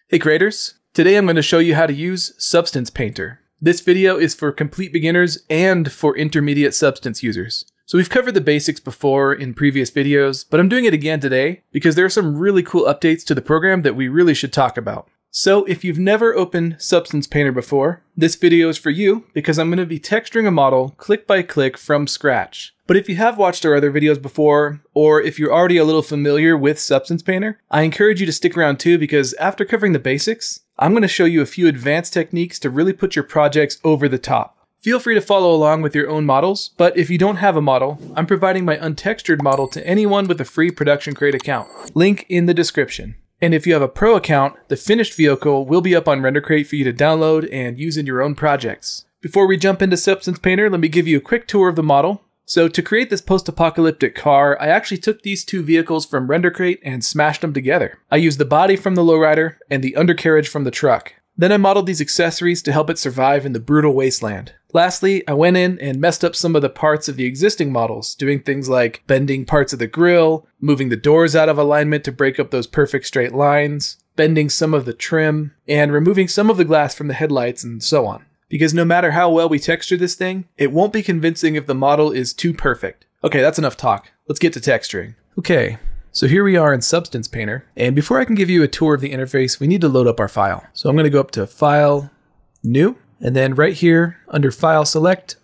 Hey creators, today I'm going to show you how to use Substance Painter. This video is for complete beginners and for intermediate Substance users. So we've covered the basics before in previous videos, but I'm doing it again today because there are some really cool updates to the program that we really should talk about. So if you've never opened Substance Painter before, this video is for you because I'm going to be texturing a model click by click from scratch. But if you have watched our other videos before, or if you're already a little familiar with Substance Painter, I encourage you to stick around too because after covering the basics, I'm going to show you a few advanced techniques to really put your projects over the top. Feel free to follow along with your own models, but if you don't have a model, I'm providing my untextured model to anyone with a free ProductionCrate account. Link in the description. And if you have a pro account, the finished vehicle will be up on RenderCrate for you to download and use in your own projects. Before we jump into Substance Painter, let me give you a quick tour of the model. So to create this post-apocalyptic car, I actually took these two vehicles from RenderCrate and smashed them together. I used the body from the lowrider and the undercarriage from the truck. Then I modeled these accessories to help it survive in the brutal wasteland. Lastly, I went in and messed up some of the parts of the existing models, doing things like bending parts of the grille, moving the doors out of alignment to break up those perfect straight lines, bending some of the trim, and removing some of the glass from the headlights and so on. Because no matter how well we texture this thing, it won't be convincing if the model is too perfect. Okay, that's enough talk. Let's get to texturing. Okay, so here we are in Substance Painter, and before I can give you a tour of the interface, we need to load up our file. So I'm going to go up to File, New, and then right here under File Select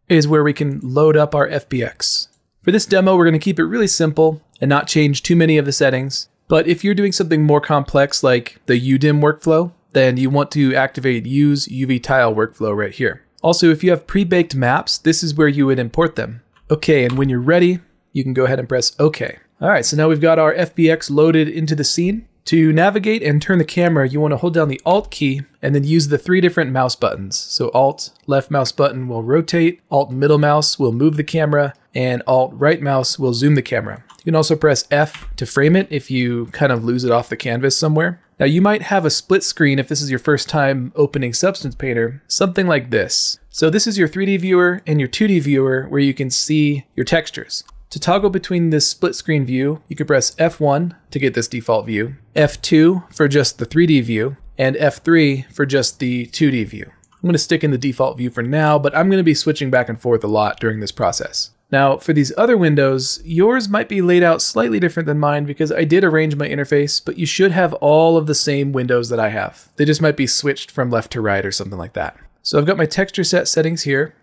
is where we can load up our FBX. For this demo, we're going to keep it really simple and not change too many of the settings. But if you're doing something more complex like the UDIM workflow, then you want to activate Use UV Tile workflow right here. Also, if you have pre-baked maps, this is where you would import them. Okay, and when you're ready, you can go ahead and press OK. All right, so now we've got our FBX loaded into the scene. To navigate and turn the camera, you want to hold down the Alt key and then use the three different mouse buttons. So Alt left mouse button will rotate, Alt middle mouse will move the camera, and Alt right mouse will zoom the camera. You can also press F to frame it if you kind of lose it off the canvas somewhere. Now you might have a split screen if this is your first time opening Substance Painter, something like this. So this is your 3D viewer and your 2D viewer where you can see your textures. To toggle between this split screen view, you can press F1 to get this default view, F2 for just the 3D view, and F3 for just the 2D view. I'm going to stick in the default view for now, but I'm going to be switching back and forth a lot during this process. Now, for these other windows, yours might be laid out slightly different than mine because I did arrange my interface, but you should have all of the same windows that I have. They just might be switched from left to right or something like that. So I've got my texture set settings here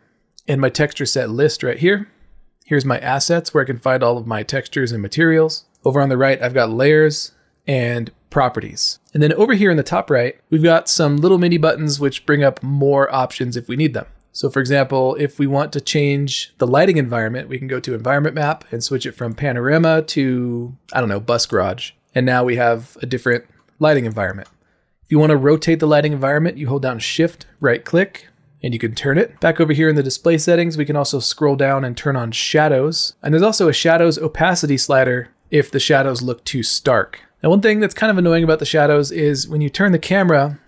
and my texture set list right here. Here's my assets where I can find all of my textures and materials. Over on the right, I've got layers and properties. And then over here in the top right, we've got some little mini buttons which bring up more options if we need them. So for example, if we want to change the lighting environment, we can go to Environment Map and switch it from Panorama to, I don't know, Bus Garage. And now we have a different lighting environment. If you want to rotate the lighting environment, you hold down Shift, right click, and you can turn it. Back over here in the display settings, we can also scroll down and turn on shadows. And there's also a shadows opacity slider if the shadows look too stark. Now one thing that's kind of annoying about the shadows is when you turn the camera,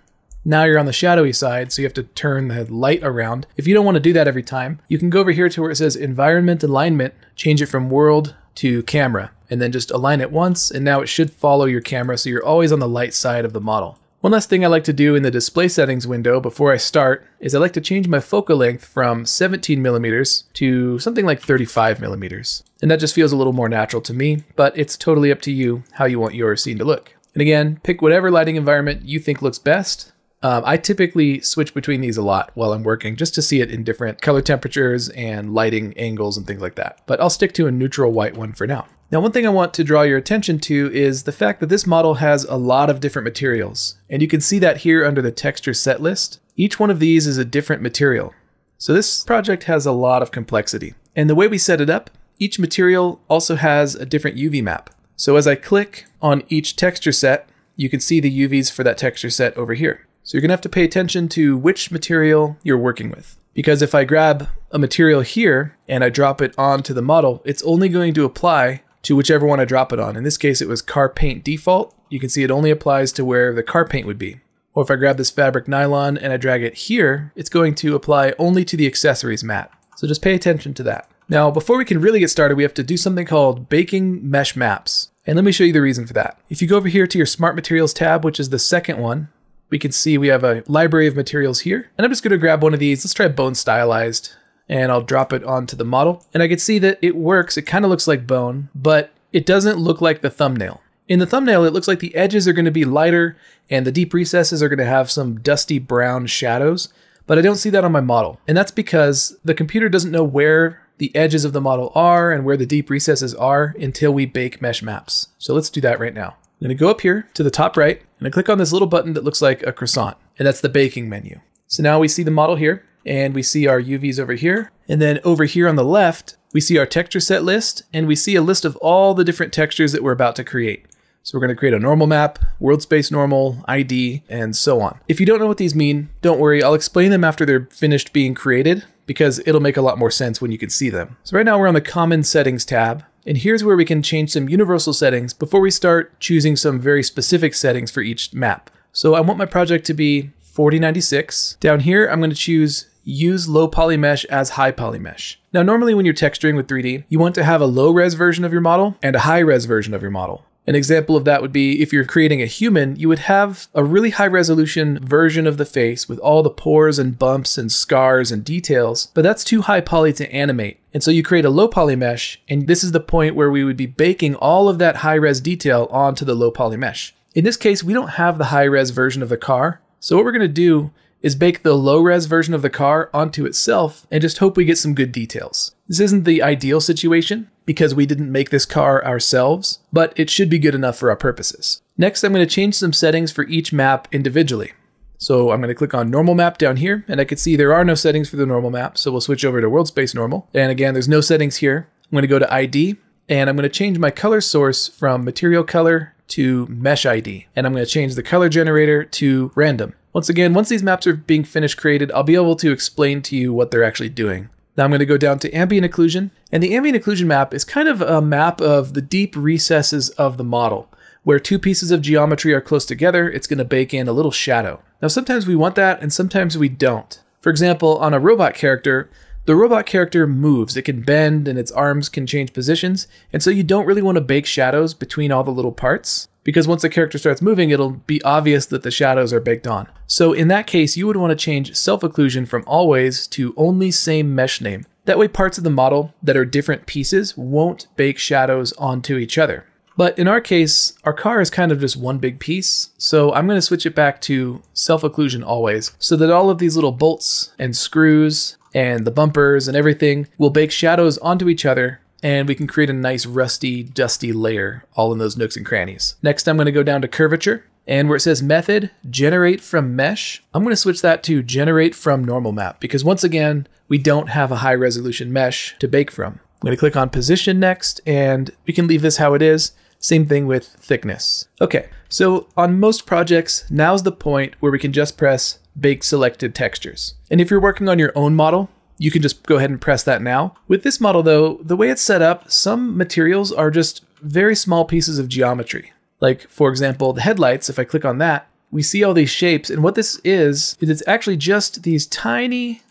now you're on the shadowy side, so you have to turn the light around. If you don't want to do that every time, you can go over here to where it says Environment Alignment, change it from World to Camera, and then just align it once, and now it should follow your camera, so you're always on the light side of the model. One last thing I like to do in the display settings window before I start is I like to change my focal length from 17mm to something like 35mm. And that just feels a little more natural to me, but it's totally up to you how you want your scene to look. And again, pick whatever lighting environment you think looks best. I typically switch between these a lot while I'm working just to see it in different color temperatures and lighting angles and things like that. But I'll stick to a neutral white one for now. Now, one thing I want to draw your attention to is the fact that this model has a lot of different materials. And you can see that here under the texture set list. Each one of these is a different material. So this project has a lot of complexity. And the way we set it up, each material also has a different UV map. So as I click on each texture set, you can see the UVs for that texture set over here. So you're going to have to pay attention to which material you're working with. Because if I grab a material here and I drop it onto the model, it's only going to apply to whichever one I drop it on. In this case, it was car paint default. You can see it only applies to where the car paint would be. Or if I grab this fabric nylon and I drag it here, it's going to apply only to the accessories mat. So just pay attention to that. Now, before we can really get started, we have to do something called baking mesh maps. And let me show you the reason for that. If you go over here to your Smart Materials tab, which is the second one, we can see we have a library of materials here. And I'm just gonna grab one of these. Let's try bone stylized. And I'll drop it onto the model. And I can see that it works. It kind of looks like bone, but it doesn't look like the thumbnail. In the thumbnail, it looks like the edges are gonna be lighter and the deep recesses are gonna have some dusty brown shadows, but I don't see that on my model. And that's because the computer doesn't know where the edges of the model are and where the deep recesses are until we bake mesh maps. So let's do that right now. I'm gonna go up here to the top right and I click on this little button that looks like a croissant, and that's the baking menu. So now we see the model here and we see our UVs over here. And then over here on the left, we see our texture set list and we see a list of all the different textures that we're about to create. So we're gonna create a normal map, world space normal, ID, and so on. If you don't know what these mean, don't worry, I'll explain them after they're finished being created because it'll make a lot more sense when you can see them. So right now we're on the Common Settings tab, and here's where we can change some universal settings before we start choosing some very specific settings for each map. So I want my project to be 4096. Down here, I'm gonna choose Use Low Poly Mesh as High Poly Mesh. Now normally when you're texturing with 3D, you want to have a low res version of your model and a high res version of your model. An example of that would be if you're creating a human, you would have a really high resolution version of the face with all the pores and bumps and scars and details, but that's too high poly to animate. And so you create a low poly mesh, and this is the point where we would be baking all of that high res detail onto the low poly mesh. In this case, we don't have the high res version of the car. So what we're gonna do is bake the low res version of the car onto itself and just hope we get some good details. This isn't the ideal situation because we didn't make this car ourselves, but it should be good enough for our purposes. Next, I'm going to change some settings for each map individually. So I'm going to click on normal map down here, and I can see there are no settings for the normal map. So we'll switch over to world space normal. And again, there's no settings here. I'm going to go to ID, and I'm going to change my color source from material color to mesh ID. And I'm going to change the color generator to random. Once again, once these maps are being finished created, I'll be able to explain to you what they're actually doing. Now I'm going to go down to ambient occlusion, and the ambient occlusion map is kind of a map of the deep recesses of the model. Where two pieces of geometry are close together, it's going to bake in a little shadow. Now sometimes we want that and sometimes we don't. For example, on a robot character, the robot character moves. It can bend and its arms can change positions, and so you don't really want to bake shadows between all the little parts. Because once the character starts moving, it'll be obvious that the shadows are baked on. So in that case, you would want to change self-occlusion from always to only same mesh name. That way parts of the model that are different pieces won't bake shadows onto each other. But in our case, our car is kind of just one big piece, so I'm going to switch it back to self-occlusion always, so that all of these little bolts and screws and the bumpers and everything will bake shadows onto each other, and we can create a nice rusty, dusty layer all in those nooks and crannies. Next, I'm going to go down to curvature, and where it says method, generate from mesh, I'm going to switch that to generate from normal map, because once again, we don't have a high resolution mesh to bake from. I'm going to click on position next, and we can leave this how it is. Same thing with thickness. Okay, so on most projects, now's the point where we can just press bake selected textures. And if you're working on your own model, you can just go ahead and press that now. With this model though, the way it's set up, some materials are just very small pieces of geometry. Like for example, the headlights, if I click on that, we see all these shapes, and what this is it's actually just these tiny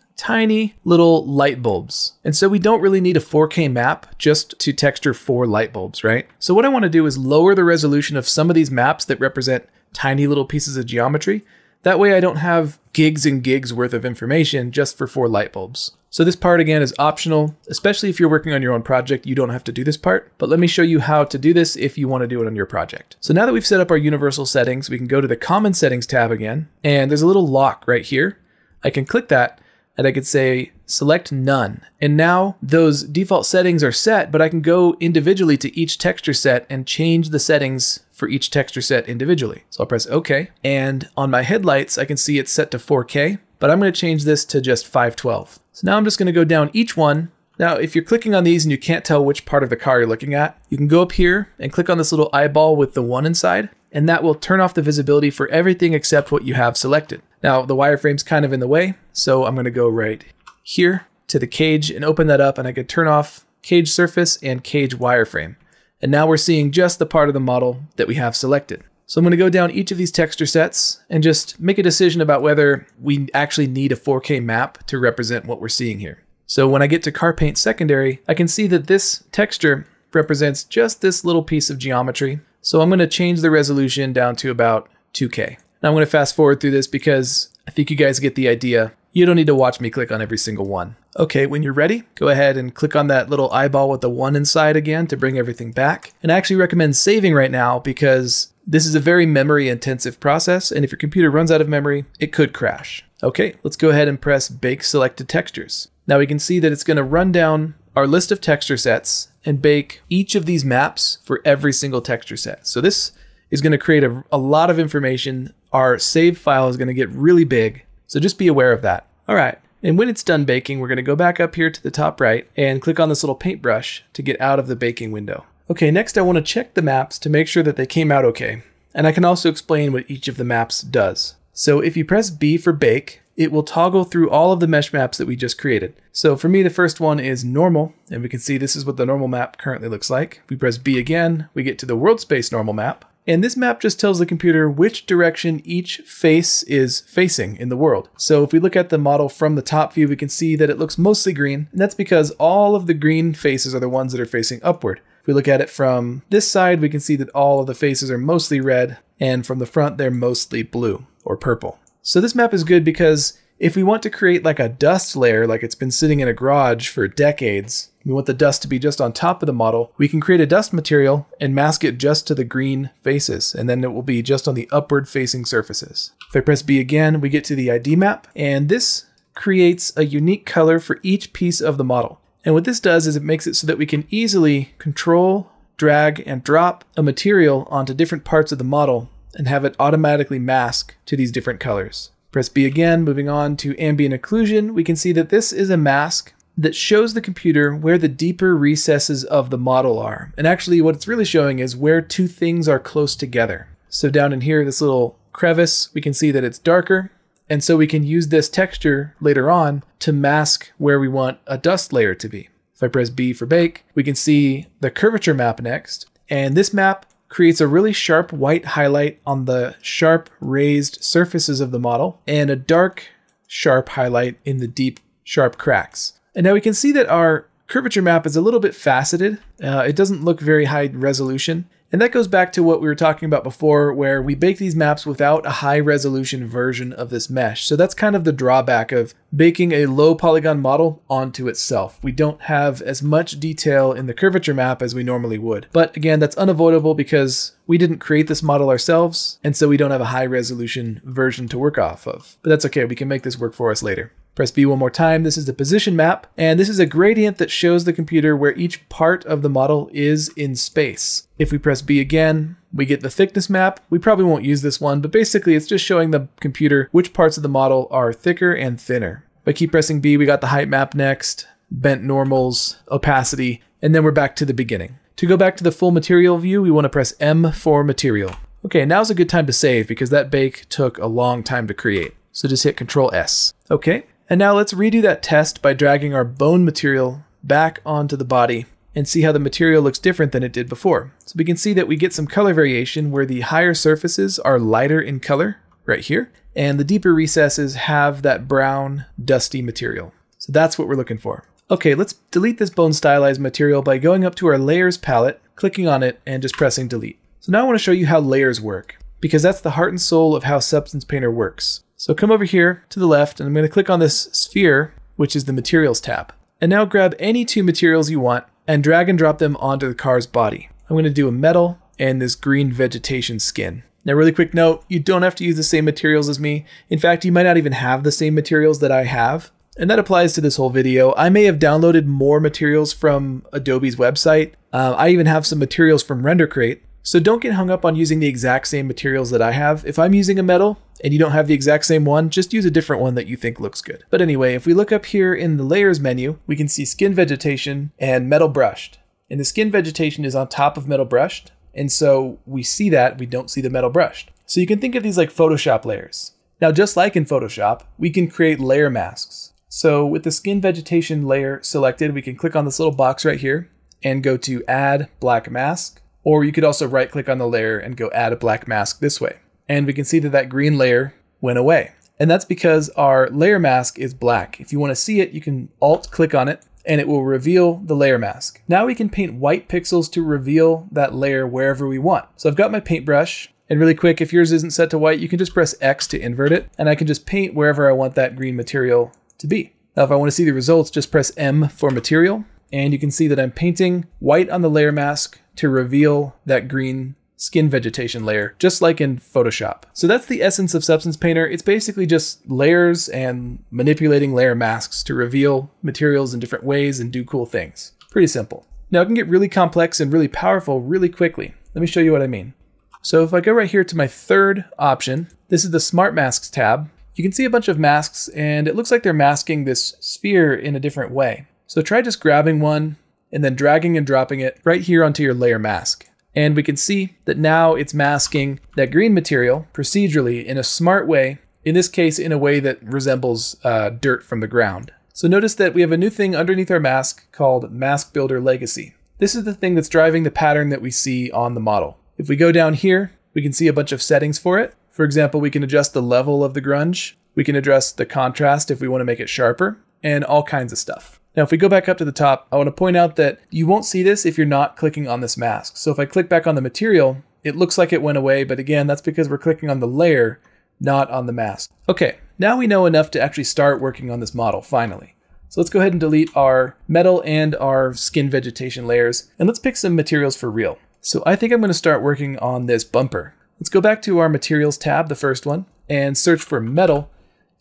little light bulbs. And so we don't really need a 4K map just to texture 4 light bulbs, right? So what I want to do is lower the resolution of some of these maps that represent tiny little pieces of geometry. That way I don't have gigs and gigs worth of information just for 4 light bulbs. So this part again is optional, especially if you're working on your own project, you don't have to do this part, but let me show you how to do this if you want to do it on your project. So now that we've set up our universal settings, we can go to the Common Settings tab again, and there's a little lock right here. I can click that, and I could say select none. And now those default settings are set, but I can go individually to each texture set and change the settings for each texture set individually. So I'll press OK. And on my headlights, I can see it's set to 4K, but I'm going to change this to just 512. So now I'm just going to go down each one. Now, if you're clicking on these and you can't tell which part of the car you're looking at, you can go up here and click on this little eyeball with the 1 inside, and that will turn off the visibility for everything except what you have selected. Now, the wireframe's kind of in the way, so I'm going to go right here to the cage and open that up, and I can turn off cage surface and cage wireframe. And now we're seeing just the part of the model that we have selected. So I'm going to go down each of these texture sets and just make a decision about whether we actually need a 4K map to represent what we're seeing here. So when I get to car paint secondary, I can see that this texture represents just this little piece of geometry. So I'm going to change the resolution down to about 2K. Now I'm going to fast forward through this because I think you guys get the idea. You don't need to watch me click on every single one. Okay, when you're ready, go ahead and click on that little eyeball with the 1 inside again to bring everything back. And I actually recommend saving right now because this is a very memory intensive process, and if your computer runs out of memory, it could crash. Okay, let's go ahead and press Bake Selected Textures. Now we can see that it's going to run down our list of texture sets and bake each of these maps for every single texture set. So this is going to create a lot of information. Our save file is going to get really big, so just be aware of that. All right, and when it's done baking, we're going to go back up here to the top right and click on this little paintbrush to get out of the baking window. Okay, next I want to check the maps to make sure that they came out okay. And I can also explain what each of the maps does. So if you press B for bake, it will toggle through all of the mesh maps that we just created. So for me, the first one is normal, and we can see this is what the normal map currently looks like. If we press B again, we get to the world space normal map. And this map just tells the computer which direction each face is facing in the world. So if we look at the model from the top view, we can see that it looks mostly green, and that's because all of the green faces are the ones that are facing upward. If we look at it from this side, we can see that all of the faces are mostly red, and from the front, they're mostly blue or purple. So this map is good because if we want to create like a dust layer, like it's been sitting in a garage for decades, we want the dust to be just on top of the model, we can create a dust material and mask it just to the green faces, and then it will be just on the upward facing surfaces. If I press B again, we get to the ID map, and this creates a unique color for each piece of the model. And what this does is it makes it so that we can easily control, drag, and drop a material onto different parts of the model and have it automatically mask to these different colors. Press B again, moving on to ambient occlusion, we can see that this is a mask that shows the computer where the deeper recesses of the model are. And actually what it's really showing is where two things are close together. So down in here, this little crevice, we can see that it's darker. And so we can use this texture later on to mask where we want a dust layer to be. If I press B for bake, we can see the curvature map next. And this map creates a really sharp white highlight on the sharp raised surfaces of the model and a dark sharp highlight in the deep sharp cracks. And now we can see that our curvature map is a little bit faceted. It doesn't look very high resolution. And that goes back to what we were talking about before, where we bake these maps without a high resolution version of this mesh. So that's kind of the drawback of baking a low polygon model onto itself. We don't have as much detail in the curvature map as we normally would. But again, that's unavoidable because we didn't create this model ourselves, and so we don't have a high resolution version to work off of. But that's okay, we can make this work for us later. Press B one more time. This is the position map, and this is a gradient that shows the computer where each part of the model is in space. If we press B again, we get the thickness map. We probably won't use this one, but basically it's just showing the computer which parts of the model are thicker and thinner. If I keep pressing B, we got the height map next, bent normals, opacity, and then we're back to the beginning. To go back to the full material view, we want to press M for material. Okay, now's a good time to save because that bake took a long time to create. So just hit Control S. Okay. And now let's redo that test by dragging our bone material back onto the body and see how the material looks different than it did before. So we can see that we get some color variation where the higher surfaces are lighter in color right here, and the deeper recesses have that brown, dusty material. So that's what we're looking for. Okay, let's delete this bone stylized material by going up to our layers palette, clicking on it, and just pressing delete. So now I want to show you how layers work, because that's the heart and soul of how Substance Painter works. So come over here to the left, and I'm going to click on this sphere, which is the Materials tab. And now grab any two materials you want and drag and drop them onto the car's body. I'm going to do a metal and this green vegetation skin. Now, really quick note, you don't have to use the same materials as me. In fact, you might not even have the same materials that I have. And that applies to this whole video. I may have downloaded more materials from Adobe's website. I even have some materials from RenderCrate. So don't get hung up on using the exact same materials that I have. If I'm using a metal and you don't have the exact same one, just use a different one that you think looks good. But anyway, if we look up here in the layers menu, we can see skin vegetation and metal brushed. And the skin vegetation is on top of metal brushed. And so we see that, we don't see the metal brushed. So you can think of these like Photoshop layers. Now, just like in Photoshop, we can create layer masks. So with the skin vegetation layer selected, we can click on this little box right here and go to Add Black Mask. Or you could also right click on the layer and go add a black mask this way. And we can see that that green layer went away. And that's because our layer mask is black. If you want to see it, you can Alt click on it and it will reveal the layer mask. Now we can paint white pixels to reveal that layer wherever we want. So I've got my paintbrush, and really quick, if yours isn't set to white, you can just press X to invert it, and I can just paint wherever I want that green material to be. Now if I want to see the results, just press M for material, and you can see that I'm painting white on the layer mask to reveal that green skin vegetation layer, just like in Photoshop. So that's the essence of Substance Painter. It's basically just layers and manipulating layer masks to reveal materials in different ways and do cool things. Pretty simple. Now it can get really complex and really powerful really quickly. Let me show you what I mean. So if I go right here to my third option, this is the Smart Masks tab. You can see a bunch of masks and it looks like they're masking this sphere in a different way. So try just grabbing one and then dragging and dropping it right here onto your layer mask. And we can see that now it's masking that green material procedurally in a smart way, in this case in a way that resembles dirt from the ground. So notice that we have a new thing underneath our mask called Mask Builder Legacy. This is the thing that's driving the pattern that we see on the model. If we go down here, we can see a bunch of settings for it. For example, we can adjust the level of the grunge. We can adjust the contrast if we want to make it sharper, and all kinds of stuff. Now, if we go back up to the top, I want to point out that you won't see this if you're not clicking on this mask. So if I click back on the material, it looks like it went away, but again, that's because we're clicking on the layer, not on the mask. Okay, now we know enough to actually start working on this model, finally. So let's go ahead and delete our metal and our skin vegetation layers, and let's pick some materials for real. So I think I'm going to start working on this bumper. Let's go back to our materials tab, the first one, and search for metal,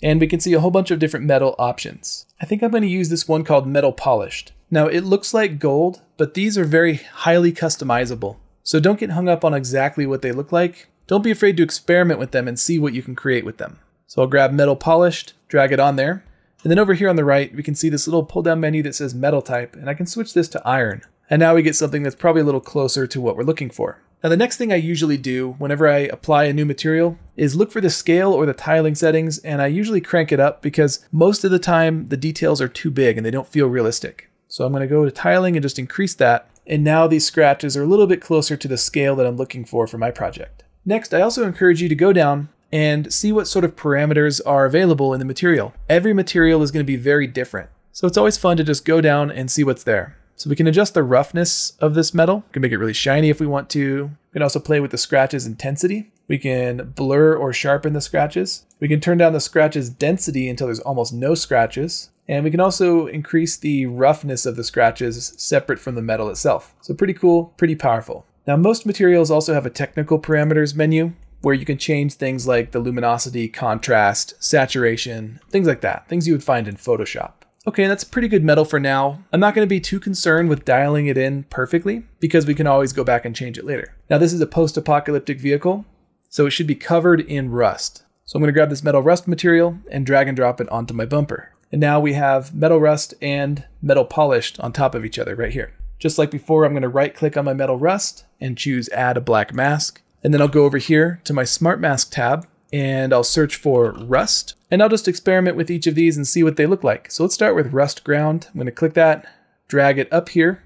and we can see a whole bunch of different metal options. I think I'm going to use this one called metal polished. Now it looks like gold, but these are very highly customizable. So don't get hung up on exactly what they look like. Don't be afraid to experiment with them and see what you can create with them. So I'll grab metal polished, drag it on there, and then over here on the right, we can see this little pull down menu that says metal type, and I can switch this to iron. And now we get something that's probably a little closer to what we're looking for. Now the next thing I usually do whenever I apply a new material is look for the scale or the tiling settings, and I usually crank it up because most of the time the details are too big and they don't feel realistic. So I'm going to go to tiling and just increase that, and now these scratches are a little bit closer to the scale that I'm looking for my project. Next, I also encourage you to go down and see what sort of parameters are available in the material. Every material is going to be very different, so it's always fun to just go down and see what's there. So we can adjust the roughness of this metal. We can make it really shiny if we want to. We can also play with the scratches intensity. We can blur or sharpen the scratches. We can turn down the scratches density until there's almost no scratches. And we can also increase the roughness of the scratches separate from the metal itself. So pretty cool, pretty powerful. Now most materials also have a technical parameters menu where you can change things like the luminosity, contrast, saturation, things like that. Things you would find in Photoshop. Okay, that's pretty good metal for now. I'm not going to be too concerned with dialing it in perfectly because we can always go back and change it later. Now this is a post-apocalyptic vehicle, so it should be covered in rust. So I'm going to grab this metal rust material and drag and drop it onto my bumper. And now we have metal rust and metal polished on top of each other right here. Just like before, I'm going to right click on my metal rust and choose add a black mask. And then I'll go over here to my Smart Mask tab and I'll search for rust. And I'll just experiment with each of these and see what they look like. So let's start with rust ground. I'm going to click that, drag it up here,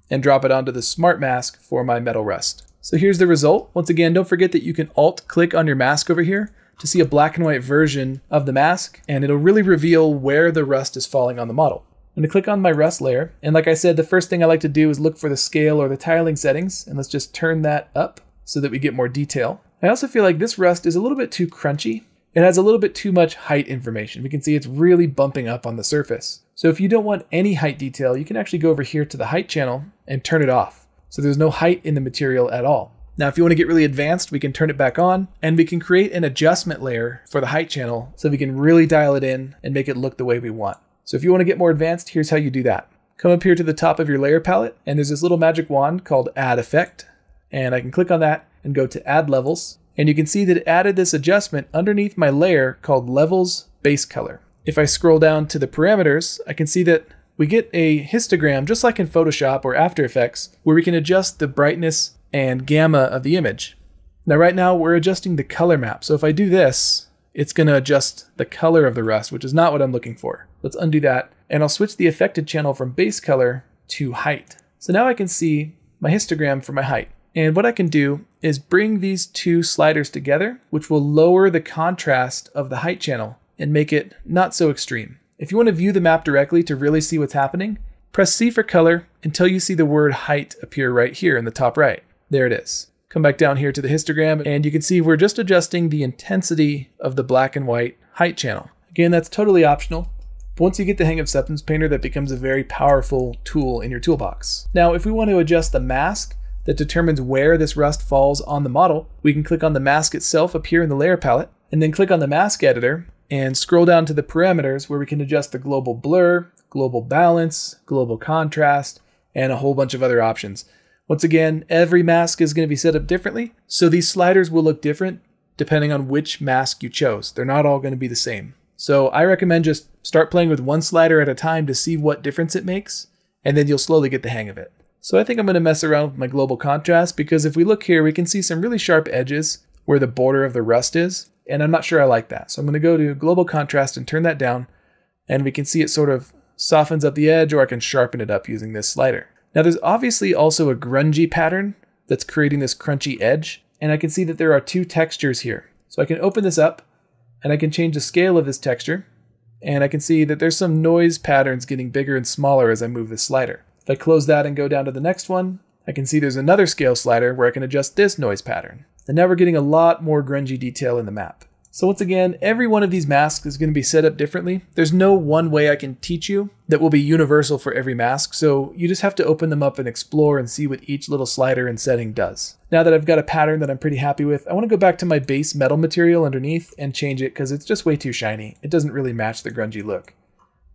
and drop it onto the Smart Mask for my metal rust. So here's the result. Once again, don't forget that you can Alt click on your mask over here to see a black and white version of the mask, and it'll really reveal where the rust is falling on the model. I'm going to click on my rust layer, and like I said, the first thing I like to do is look for the scale or the tiling settings, and let's just turn that up so that we get more detail. I also feel like this rust is a little bit too crunchy. It has a little bit too much height information. We can see it's really bumping up on the surface. So if you don't want any height detail, you can actually go over here to the height channel and turn it off. So there's no height in the material at all. Now, if you want to get really advanced, we can turn it back on and we can create an adjustment layer for the height channel so we can really dial it in and make it look the way we want. So if you want to get more advanced, here's how you do that. Come up here to the top of your layer palette and there's this little magic wand called Add Effect. And I can click on that and go to Add Levels. And you can see that it added this adjustment underneath my layer called Levels Base Color. If I scroll down to the parameters, I can see that we get a histogram just like in Photoshop or After Effects where we can adjust the brightness and gamma of the image. Now right now we're adjusting the color map. So if I do this, it's going to adjust the color of the rust, which is not what I'm looking for. Let's undo that. And I'll switch the affected channel from base color to height. So now I can see my histogram for my height. And what I can do is bring these two sliders together, which will lower the contrast of the height channel and make it not so extreme. If you want to view the map directly to really see what's happening, press C for color until you see the word height appear right here in the top right. There it is. Come back down here to the histogram and you can see we're just adjusting the intensity of the black and white height channel. Again, that's totally optional. But once you get the hang of Substance Painter, that becomes a very powerful tool in your toolbox. Now, if we want to adjust the mask that determines where this rust falls on the model, we can click on the mask itself up here in the layer palette, and then click on the mask editor and scroll down to the parameters where we can adjust the global blur, global balance, global contrast, and a whole bunch of other options. Once again, every mask is going to be set up differently, so these sliders will look different depending on which mask you chose. They're not all going to be the same. So I recommend just start playing with one slider at a time to see what difference it makes, and then you'll slowly get the hang of it. So I think I'm going to mess around with my global contrast because if we look here, we can see some really sharp edges where the border of the rust is, and I'm not sure I like that. So I'm going to go to global contrast and turn that down, and we can see it sort of softens up the edge, or I can sharpen it up using this slider. Now there's obviously also a grungy pattern that's creating this crunchy edge, and I can see that there are two textures here. So I can open this up, and I can change the scale of this texture, and I can see that there's some noise patterns getting bigger and smaller as I move this slider. If I close that and go down to the next one, I can see there's another scale slider where I can adjust this noise pattern. And now we're getting a lot more grungy detail in the map. So once again, every one of these masks is going to be set up differently. There's no one way I can teach you that will be universal for every mask, so you just have to open them up and explore and see what each little slider and setting does. Now that I've got a pattern that I'm pretty happy with, I want to go back to my base metal material underneath and change it because it's just way too shiny. It doesn't really match the grungy look.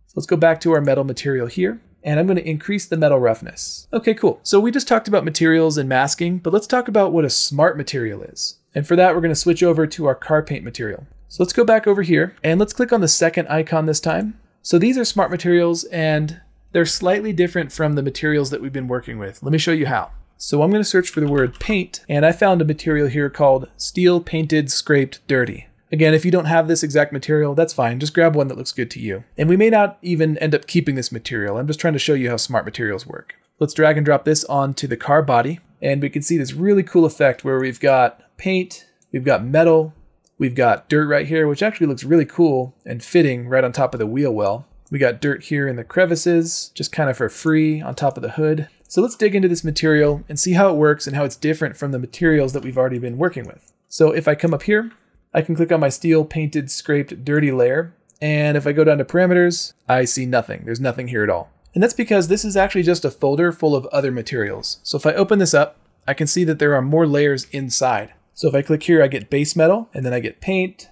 So let's go back to our metal material here, and I'm going to increase the metal roughness. Okay, cool. So we just talked about materials and masking, but let's talk about what a smart material is. And for that, we're going to switch over to our car paint material. So let's go back over here and let's click on the second icon this time. So these are smart materials and they're slightly different from the materials that we've been working with. Let me show you how. So I'm going to search for the word paint, and I found a material here called steel painted scraped dirty. Again, if you don't have this exact material, that's fine. Just grab one that looks good to you. And we may not even end up keeping this material. I'm just trying to show you how smart materials work. Let's drag and drop this onto the car body, and we can see this really cool effect where we've got paint, we've got metal, we've got dirt right here, which actually looks really cool and fitting right on top of the wheel well. We got dirt here in the crevices, just kind of for free on top of the hood. So let's dig into this material and see how it works and how it's different from the materials that we've already been working with. So if I come up here, I can click on my steel painted scraped dirty layer. And if I go down to parameters, I see nothing. There's nothing here at all. And that's because this is actually just a folder full of other materials. So if I open this up, I can see that there are more layers inside. So if I click here, I get base metal, and then I get paint,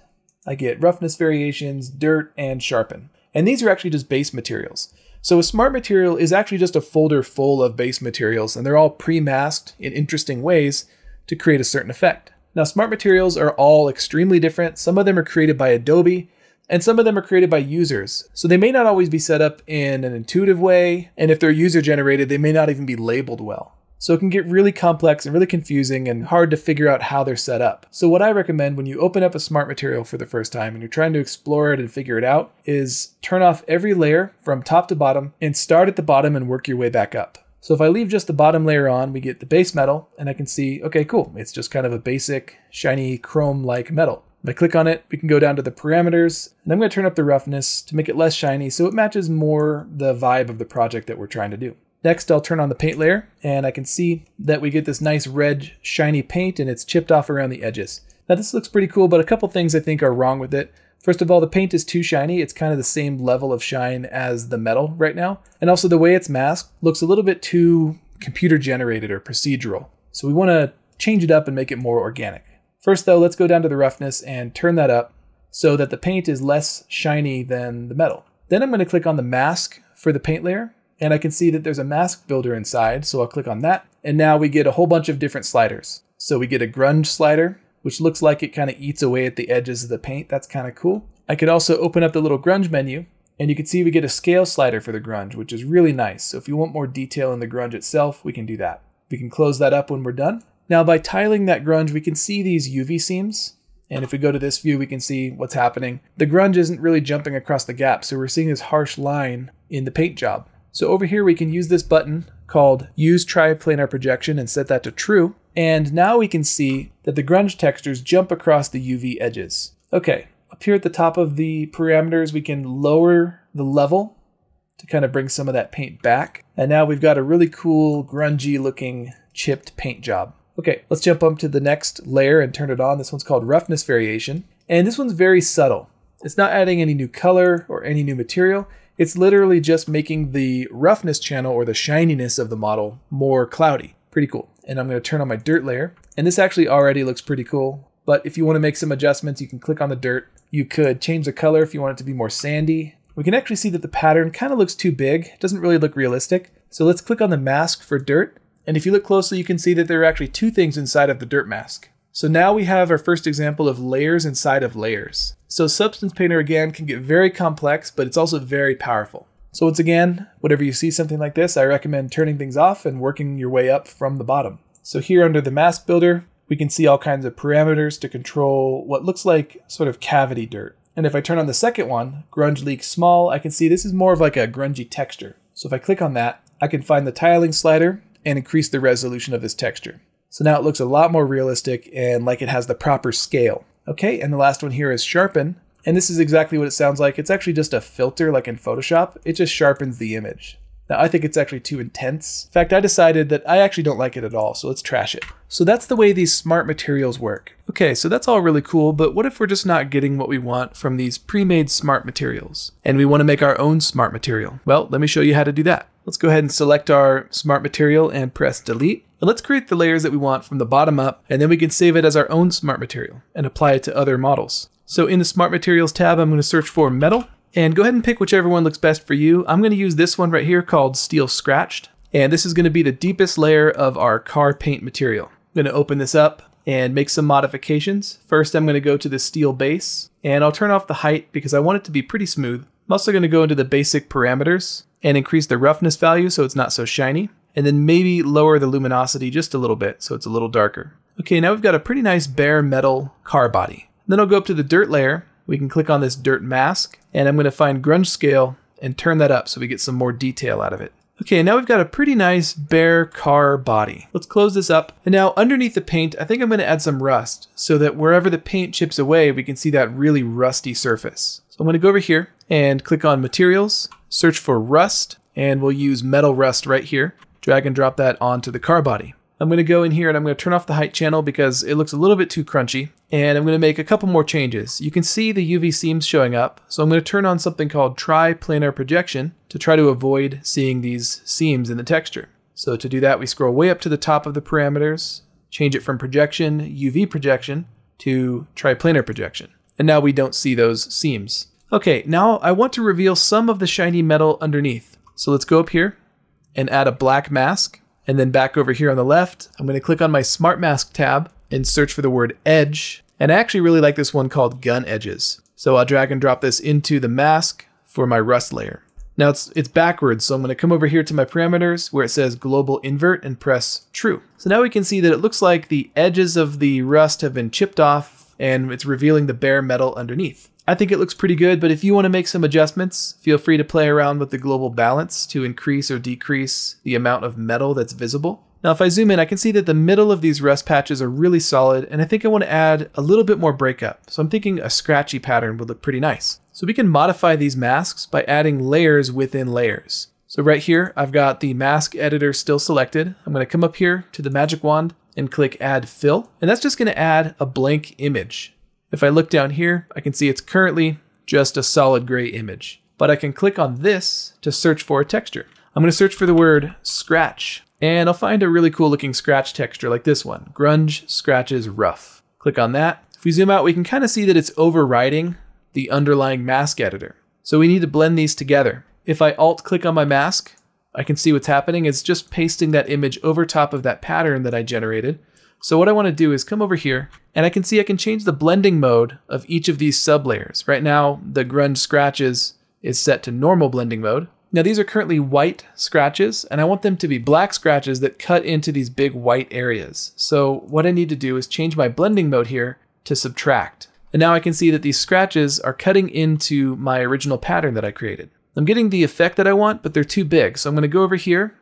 I get roughness variations, dirt, and sharpen. And these are actually just base materials. So a smart material is actually just a folder full of base materials, and they're all pre-masked in interesting ways to create a certain effect. Now, smart materials are all extremely different. Some of them are created by Adobe, and some of them are created by users. So they may not always be set up in an intuitive way, and if they're user-generated, they may not even be labeled well. So it can get really complex and really confusing and hard to figure out how they're set up. So what I recommend when you open up a smart material for the first time and you're trying to explore it and figure it out is turn off every layer from top to bottom and start at the bottom and work your way back up. So if I leave just the bottom layer on, we get the base metal, and I can see, okay, cool. It's just kind of a basic, shiny, chrome-like metal. If I click on it, we can go down to the parameters, and I'm going to turn up the roughness to make it less shiny so it matches more the vibe of the project that we're trying to do. Next, I'll turn on the paint layer, and I can see that we get this nice red, shiny paint, and it's chipped off around the edges. Now this looks pretty cool, but a couple things I think are wrong with it. First of all, the paint is too shiny. It's kind of the same level of shine as the metal right now. And also the way it's masked looks a little bit too computer generated or procedural. So we want to change it up and make it more organic. First though, let's go down to the roughness and turn that up so that the paint is less shiny than the metal. Then I'm going to click on the mask for the paint layer, and I can see that there's a mask builder inside. So I'll click on that. And now we get a whole bunch of different sliders. So we get a grunge slider, which looks like it kind of eats away at the edges of the paint. That's kind of cool. I could also open up the little grunge menu, and you can see we get a scale slider for the grunge, which is really nice. So if you want more detail in the grunge itself, we can do that. We can close that up when we're done. Now by tiling that grunge, we can see these UV seams. And if we go to this view, we can see what's happening. The grunge isn't really jumping across the gap, so we're seeing this harsh line in the paint job. So over here, we can use this button called Use Triplanar Projection and set that to true. And now we can see that the grunge textures jump across the UV edges. Okay, up here at the top of the parameters, we can lower the level to kind of bring some of that paint back. And now we've got a really cool, grungy looking chipped paint job. Okay, let's jump up to the next layer and turn it on. This one's called roughness variation. And this one's very subtle. It's not adding any new color or any new material. It's literally just making the roughness channel or the shininess of the model more cloudy. Pretty cool. And I'm going to turn on my dirt layer. And this actually already looks pretty cool. But if you want to make some adjustments, you can click on the dirt. You could change the color if you want it to be more sandy. We can actually see that the pattern kind of looks too big. It doesn't really look realistic. So let's click on the mask for dirt. And if you look closely, you can see that there are actually two things inside of the dirt mask. So now we have our first example of layers inside of layers. So Substance Painter again can get very complex, but it's also very powerful. So once again, whenever you see something like this, I recommend turning things off and working your way up from the bottom. So here under the mask builder, we can see all kinds of parameters to control what looks like sort of cavity dirt. And if I turn on the second one, grunge leak small, I can see this is more of like a grungy texture. So if I click on that, I can find the tiling slider and increase the resolution of this texture. So now it looks a lot more realistic and like it has the proper scale. Okay, and the last one here is sharpen. And this is exactly what it sounds like. It's actually just a filter like in Photoshop. It just sharpens the image. Now I think it's actually too intense. In fact, I decided that I actually don't like it at all, so let's trash it. So that's the way these smart materials work. Okay, so that's all really cool, but what if we're just not getting what we want from these pre-made smart materials and we want to make our own smart material? Well, let me show you how to do that. Let's go ahead and select our smart material and press delete. And let's create the layers that we want from the bottom up, and then we can save it as our own smart material and apply it to other models. So in the smart materials tab, I'm going to search for metal and go ahead and pick whichever one looks best for you. I'm going to use this one right here called Steel Scratched. And this is going to be the deepest layer of our car paint material. I'm going to open this up and make some modifications. First, I'm going to go to the steel base and I'll turn off the height because I want it to be pretty smooth. I'm also going to go into the basic parameters and increase the roughness value so it's not so shiny. And then maybe lower the luminosity just a little bit so it's a little darker. Okay, now we've got a pretty nice bare metal car body. Then I'll go up to the dirt layer. We can click on this dirt mask and I'm going to find grunge scale and turn that up so we get some more detail out of it. Okay, now we've got a pretty nice bare car body. Let's close this up. And now underneath the paint, I think I'm going to add some rust so that wherever the paint chips away, we can see that really rusty surface. So I'm going to go over here and click on materials, search for rust, and we'll use metal rust right here. Drag and drop that onto the car body. I'm going to go in here and I'm going to turn off the height channel because it looks a little bit too crunchy. And I'm going to make a couple more changes. You can see the UV seams showing up. So I'm going to turn on something called triplanar projection to try to avoid seeing these seams in the texture. So to do that, we scroll way up to the top of the parameters, change it from projection, UV projection, to triplanar projection. And now we don't see those seams. Okay, now I want to reveal some of the shiny metal underneath. So let's go up here and add a black mask. And then back over here on the left, I'm going to click on my Smart Mask tab and search for the word edge. And I actually really like this one called gun edges. So I'll drag and drop this into the mask for my rust layer. Now it's backwards, so I'm going to come over here to my parameters where it says global invert and press true. So now we can see that it looks like the edges of the rust have been chipped off and it's revealing the bare metal underneath. I think it looks pretty good, but if you want to make some adjustments, feel free to play around with the global balance to increase or decrease the amount of metal that's visible. Now if I zoom in, I can see that the middle of these rust patches are really solid, and I think I want to add a little bit more breakup. So I'm thinking a scratchy pattern would look pretty nice. So we can modify these masks by adding layers within layers. So right here, I've got the mask editor still selected. I'm going to come up here to the magic wand and click Add Fill, and that's just going to add a blank image. If I look down here, I can see it's currently just a solid gray image, but I can click on this to search for a texture. I'm going to search for the word scratch, and I'll find a really cool looking scratch texture like this one, grunge scratches rough. Click on that. If we zoom out, we can kind of see that it's overriding the underlying mask editor. So we need to blend these together. If I alt click on my mask, I can see what's happening. It's just pasting that image over top of that pattern that I generated. So what I want to do is come over here and I can see I can change the blending mode of each of these sublayers. Right now, the grunge scratches is set to normal blending mode. Now these are currently white scratches and I want them to be black scratches that cut into these big white areas. So what I need to do is change my blending mode here to subtract. And now I can see that these scratches are cutting into my original pattern that I created. I'm getting the effect that I want, but they're too big. So I'm going to go over here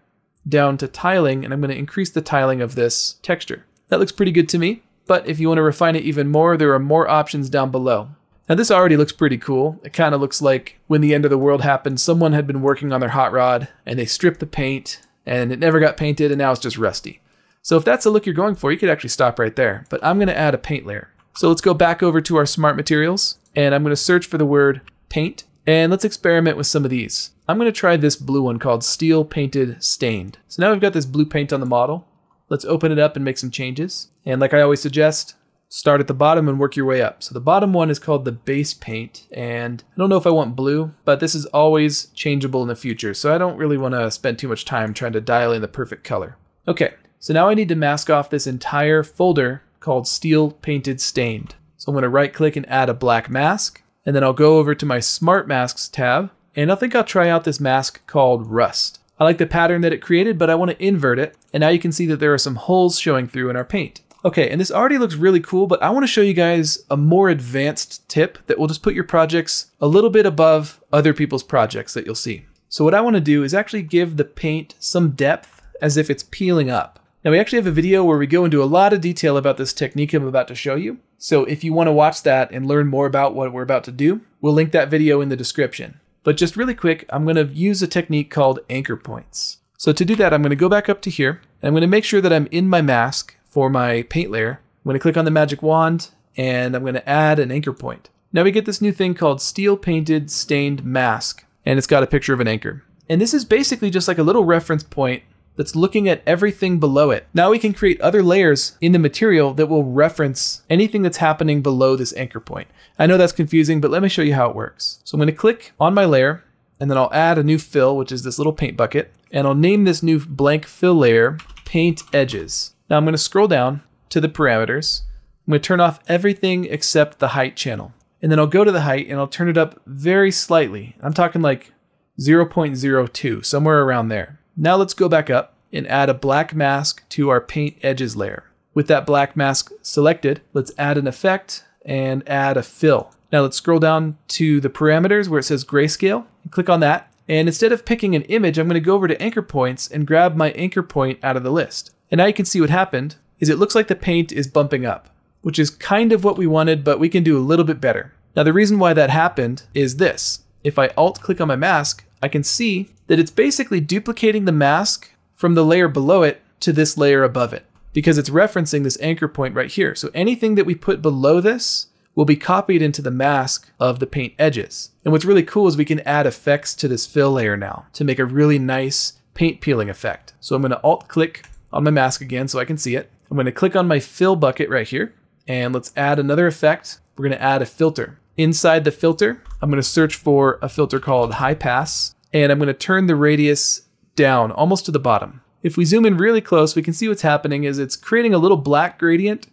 down to tiling and I'm going to increase the tiling of this texture. That looks pretty good to me, but if you want to refine it even more, there are more options down below. Now this already looks pretty cool. It kind of looks like when the end of the world happened, someone had been working on their hot rod and they stripped the paint and it never got painted and now it's just rusty. So if that's the look you're going for, you could actually stop right there, but I'm going to add a paint layer. So let's go back over to our smart materials and I'm going to search for the word paint and let's experiment with some of these. I'm going to try this blue one called Steel Painted Stained. So now we've got this blue paint on the model. Let's open it up and make some changes. And like I always suggest, start at the bottom and work your way up. So the bottom one is called the base paint, and I don't know if I want blue, but this is always changeable in the future, so I don't really want to spend too much time trying to dial in the perfect color. Okay, so now I need to mask off this entire folder called Steel Painted Stained. So I'm going to right click and add a black mask, and then I'll go over to my Smart Masks tab, and I think I'll try out this mask called Rust. I like the pattern that it created, but I want to invert it, and now you can see that there are some holes showing through in our paint. Okay, and this already looks really cool, but I want to show you guys a more advanced tip that will just put your projects a little bit above other people's projects that you'll see. So what I want to do is actually give the paint some depth as if it's peeling up. Now we actually have a video where we go into a lot of detail about this technique I'm about to show you. So if you want to watch that and learn more about what we're about to do, we'll link that video in the description. But just really quick, I'm going to use a technique called anchor points. So to do that, I'm going to go back up to here, and I'm going to make sure that I'm in my mask for my paint layer. I'm going to click on the magic wand and I'm going to add an anchor point. Now we get this new thing called Steel Painted Stained Mask, and it's got a picture of an anchor. And this is basically just like a little reference point that's looking at everything below it. Now we can create other layers in the material that will reference anything that's happening below this anchor point. I know that's confusing, but let me show you how it works. So I'm going to click on my layer and then I'll add a new fill, which is this little paint bucket, and I'll name this new blank fill layer Paint Edges. Now I'm going to scroll down to the parameters. I'm going to turn off everything except the height channel. And then I'll go to the height and I'll turn it up very slightly. I'm talking like 0.02, somewhere around there. Now let's go back up and add a black mask to our paint edges layer. With that black mask selected, let's add an effect and add a fill. Now let's scroll down to the parameters where it says grayscale and click on that. And instead of picking an image, I'm going to go over to anchor points and grab my anchor point out of the list. And now you can see what happened is it looks like the paint is bumping up, which is kind of what we wanted, but we can do a little bit better. Now the reason why that happened is this. If I alt click on my mask, I can see that it's basically duplicating the mask from the layer below it to this layer above it, because it's referencing this anchor point right here. So anything that we put below this will be copied into the mask of the paint edges. And what's really cool is we can add effects to this fill layer now to make a really nice paint peeling effect. So I'm going to alt click on my mask again so I can see it. I'm going to click on my fill bucket right here and let's add another effect. We're going to add a filter. Inside the filter, I'm going to search for a filter called High Pass, and I'm going to turn the radius down almost to the bottom. If we zoom in really close, we can see what's happening is it's creating a little black gradient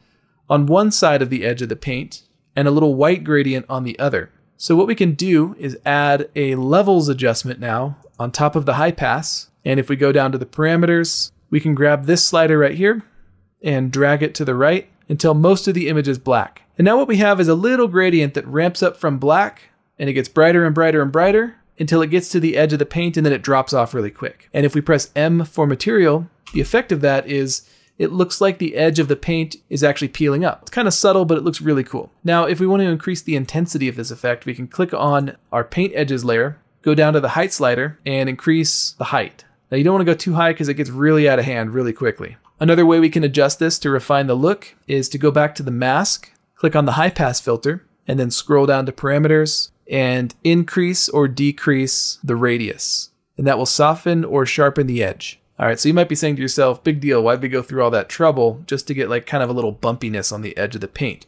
on one side of the edge of the paint and a little white gradient on the other. So what we can do is add a levels adjustment now on top of the high pass. And if we go down to the parameters, we can grab this slider right here and drag it to the right until most of the image is black. And now what we have is a little gradient that ramps up from black and it gets brighter and brighter and brighter until it gets to the edge of the paint and then it drops off really quick. And if we press M for material, the effect of that is it looks like the edge of the paint is actually peeling up. It's kind of subtle, but it looks really cool. Now, if we want to increase the intensity of this effect, we can click on our paint edges layer, go down to the height slider and increase the height. Now you don't want to go too high because it gets really out of hand really quickly. Another way we can adjust this to refine the look is to go back to the mask, click on the high pass filter, and then scroll down to parameters and increase or decrease the radius. And that will soften or sharpen the edge. All right, so you might be saying to yourself, big deal, why'd we go through all that trouble just to get like kind of a little bumpiness on the edge of the paint?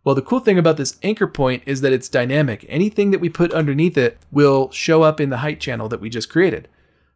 Well, the cool thing about this anchor point is that it's dynamic. Anything that we put underneath it will show up in the height channel that we just created.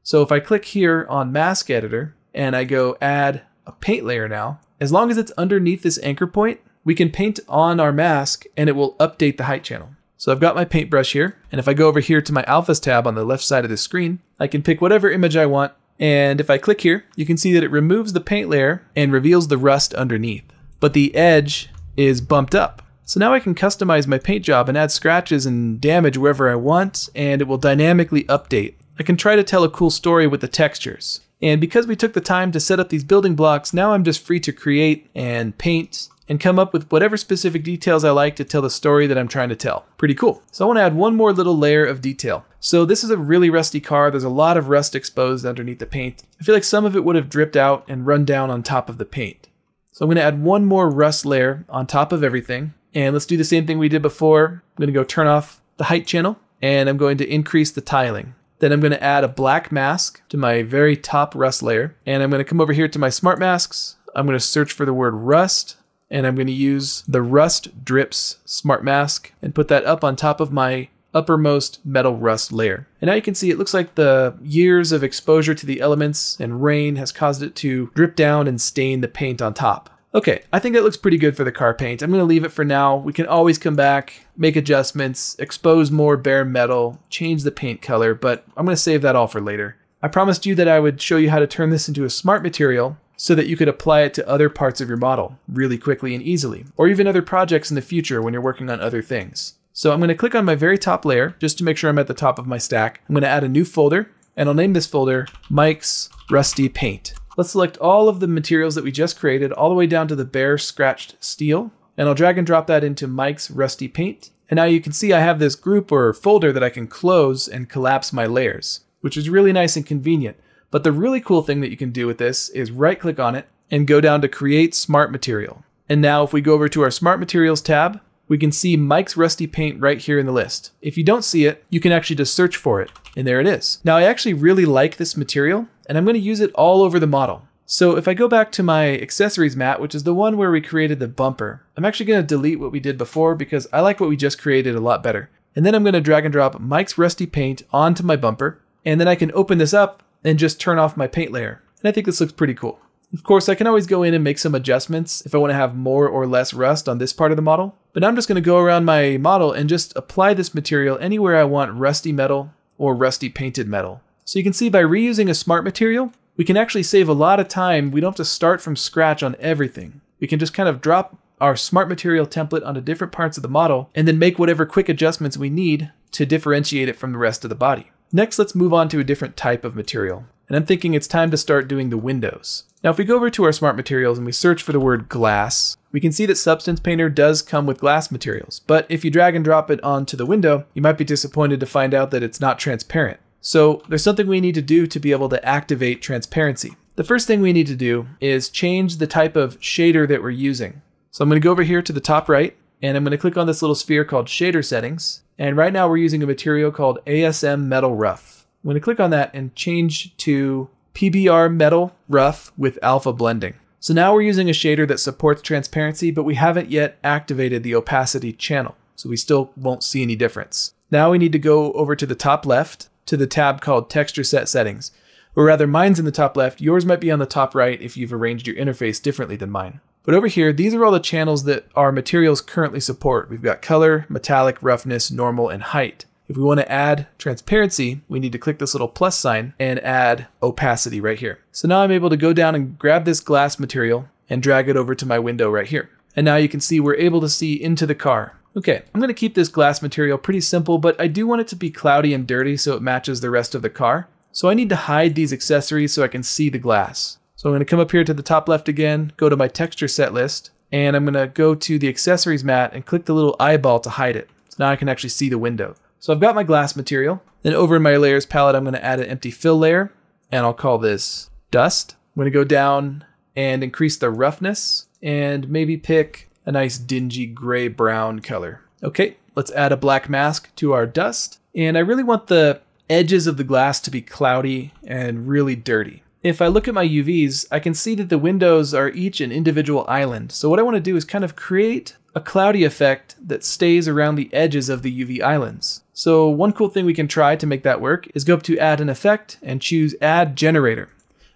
So if I click here on Mask Editor and I go add a paint layer now, as long as it's underneath this anchor point, we can paint on our mask and it will update the height channel. So I've got my paintbrush here, and if I go over here to my Alphas tab on the left side of the screen, I can pick whatever image I want, and if I click here, you can see that it removes the paint layer and reveals the rust underneath. But the edge is bumped up. So now I can customize my paint job and add scratches and damage wherever I want, and it will dynamically update. I can try to tell a cool story with the textures. And because we took the time to set up these building blocks, now I'm just free to create and paint and come up with whatever specific details I like to tell the story that I'm trying to tell. Pretty cool. So I want to add one more little layer of detail. So this is a really rusty car. There's a lot of rust exposed underneath the paint. I feel like some of it would have dripped out and run down on top of the paint. So I'm going to add one more rust layer on top of everything. And let's do the same thing we did before. I'm going to go turn off the height channel and I'm going to increase the tiling. Then I'm going to add a black mask to my very top rust layer. And I'm going to come over here to my smart masks. I'm going to search for the word rust. And I'm going to use the Rust Drips Smart Mask and put that up on top of my uppermost metal rust layer. And now you can see it looks like the years of exposure to the elements and rain has caused it to drip down and stain the paint on top. Okay, I think that looks pretty good for the car paint. I'm going to leave it for now. We can always come back, make adjustments, expose more bare metal, change the paint color, but I'm going to save that all for later. I promised you that I would show you how to turn this into a smart material so that you could apply it to other parts of your model really quickly and easily, or even other projects in the future when you're working on other things. So I'm going to click on my very top layer just to make sure I'm at the top of my stack. I'm going to add a new folder, and I'll name this folder Mike's Rusty Paint. Let's select all of the materials that we just created all the way down to the bare scratched steel, and I'll drag and drop that into Mike's Rusty Paint. And now you can see I have this group or folder that I can close and collapse my layers, which is really nice and convenient. But the really cool thing that you can do with this is right click on it and go down to Create Smart Material. And now if we go over to our Smart Materials tab, we can see Mike's Rusty Paint right here in the list. If you don't see it, you can actually just search for it, and there it is. Now I actually really like this material, and I'm going to use it all over the model. So if I go back to my accessories mat, which is the one where we created the bumper, I'm actually going to delete what we did before because I like what we just created a lot better. And then I'm going to drag and drop Mike's Rusty Paint onto my bumper, and then I can open this up and just turn off my paint layer. And I think this looks pretty cool. Of course, I can always go in and make some adjustments if I want to have more or less rust on this part of the model. But I'm just going to go around my model and just apply this material anywhere I want rusty metal or rusty painted metal. So you can see by reusing a smart material, we can actually save a lot of time. We don't have to start from scratch on everything. We can just kind of drop our smart material template onto different parts of the model and then make whatever quick adjustments we need to differentiate it from the rest of the body. Next, let's move on to a different type of material. And I'm thinking it's time to start doing the windows. Now, if we go over to our smart materials and we search for the word glass, we can see that Substance Painter does come with glass materials. But if you drag and drop it onto the window, you might be disappointed to find out that it's not transparent. So there's something we need to do to be able to activate transparency. The first thing we need to do is change the type of shader that we're using. So I'm going to go over here to the top right, and I'm going to click on this little sphere called Shader Settings. And right now we're using a material called ASM Metal Rough. I'm going to click on that and change to PBR Metal Rough with Alpha Blending. So now we're using a shader that supports transparency, but we haven't yet activated the opacity channel, so we still won't see any difference. Now we need to go over to the top left to the tab called Texture Set Settings. Or rather, mine's in the top left, yours might be on the top right if you've arranged your interface differently than mine. But over here, these are all the channels that our materials currently support. We've got color, metallic, roughness, normal, and height. If we want to add transparency, we need to click this little plus sign and add opacity right here. So now I'm able to go down and grab this glass material and drag it over to my window right here. And now you can see we're able to see into the car. Okay, I'm going to keep this glass material pretty simple, but I do want it to be cloudy and dirty so it matches the rest of the car. So I need to hide these accessories so I can see the glass. So I'm going to come up here to the top left again, go to my texture set list, and I'm going to go to the accessories mat and click the little eyeball to hide it. So now I can actually see the window. So I've got my glass material. Then over in my layers palette, I'm going to add an empty fill layer, and I'll call this dust. I'm going to go down and increase the roughness and maybe pick a nice dingy gray-brown color. Okay, let's add a black mask to our dust. And I really want the edges of the glass to be cloudy and really dirty. If I look at my UVs, I can see that the windows are each an individual island. So what I want to do is kind of create a cloudy effect that stays around the edges of the UV islands. So one cool thing we can try to make that work is go up to Add an Effect and choose Add Generator.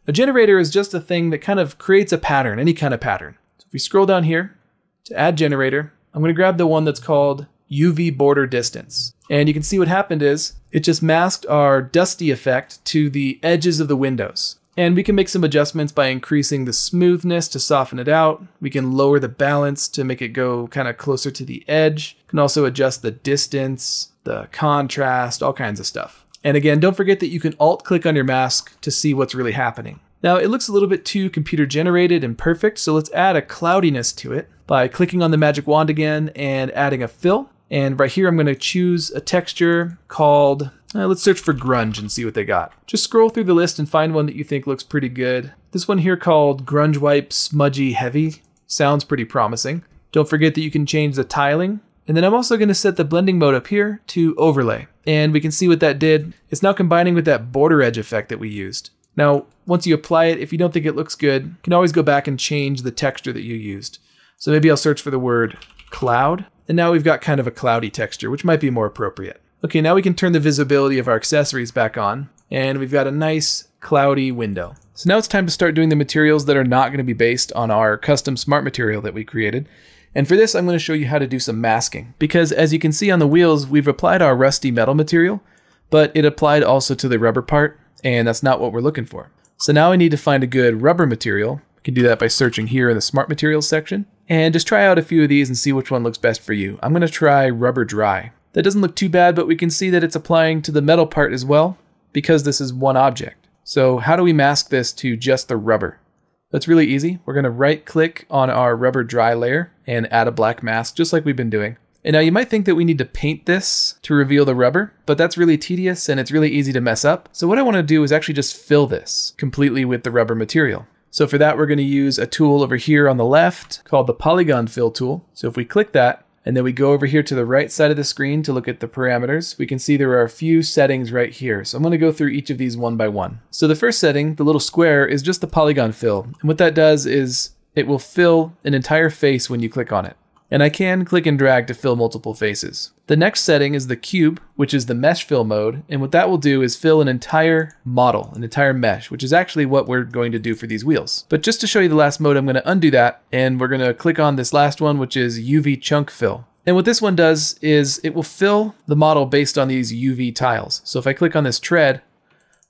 A generator is just a thing that kind of creates a pattern, any kind of pattern. So if we scroll down here to Add Generator, I'm going to grab the one that's called UV Border Distance. And you can see what happened is it just masked our dusty effect to the edges of the windows. And we can make some adjustments by increasing the smoothness to soften it out. We can lower the balance to make it go kind of closer to the edge. We can also adjust the distance, the contrast, all kinds of stuff. And again, don't forget that you can alt-click on your mask to see what's really happening. Now, it looks a little bit too computer-generated and perfect, so let's add a cloudiness to it by clicking on the magic wand again and adding a fill. And right here, I'm going to choose a texture called, let's search for grunge and see what they got. Just scroll through the list and find one that you think looks pretty good. This one here called Grunge Wipe Smudgy Heavy sounds pretty promising. Don't forget that you can change the tiling. And then I'm also going to set the blending mode up here to overlay. And we can see what that did. It's now combining with that border edge effect that we used. Now, once you apply it, if you don't think it looks good, you can always go back and change the texture that you used. So maybe I'll search for the word cloud. And now we've got kind of a cloudy texture, which might be more appropriate. Okay, now we can turn the visibility of our accessories back on, and we've got a nice cloudy window. So now it's time to start doing the materials that are not going to be based on our custom smart material that we created. And for this, I'm going to show you how to do some masking, because as you can see on the wheels, we've applied our rusty metal material, but it applied also to the rubber part, and that's not what we're looking for. So now I need to find a good rubber material. You can do that by searching here in the smart materials section. And just try out a few of these and see which one looks best for you. I'm going to try Rubber Dry. That doesn't look too bad, but we can see that it's applying to the metal part as well, because this is one object. So how do we mask this to just the rubber? That's really easy. We're going to right click on our Rubber Dry layer and add a black mask, just like we've been doing. And now you might think that we need to paint this to reveal the rubber, but that's really tedious and it's really easy to mess up. So what I want to do is actually just fill this completely with the rubber material. So for that, we're going to use a tool over here on the left called the Polygon Fill tool. So if we click that, and then we go over here to the right side of the screen to look at the parameters, we can see there are a few settings right here. So I'm going to go through each of these one by one. So the first setting, the little square, is just the polygon fill. And what that does is it will fill an entire face when you click on it. And I can click and drag to fill multiple faces. The next setting is the cube, which is the mesh fill mode. And what that will do is fill an entire model, an entire mesh, which is actually what we're going to do for these wheels. But just to show you the last mode, I'm going to undo that. And we're going to click on this last one, which is UV chunk fill. And what this one does is it will fill the model based on these UV tiles. So if I click on this tread,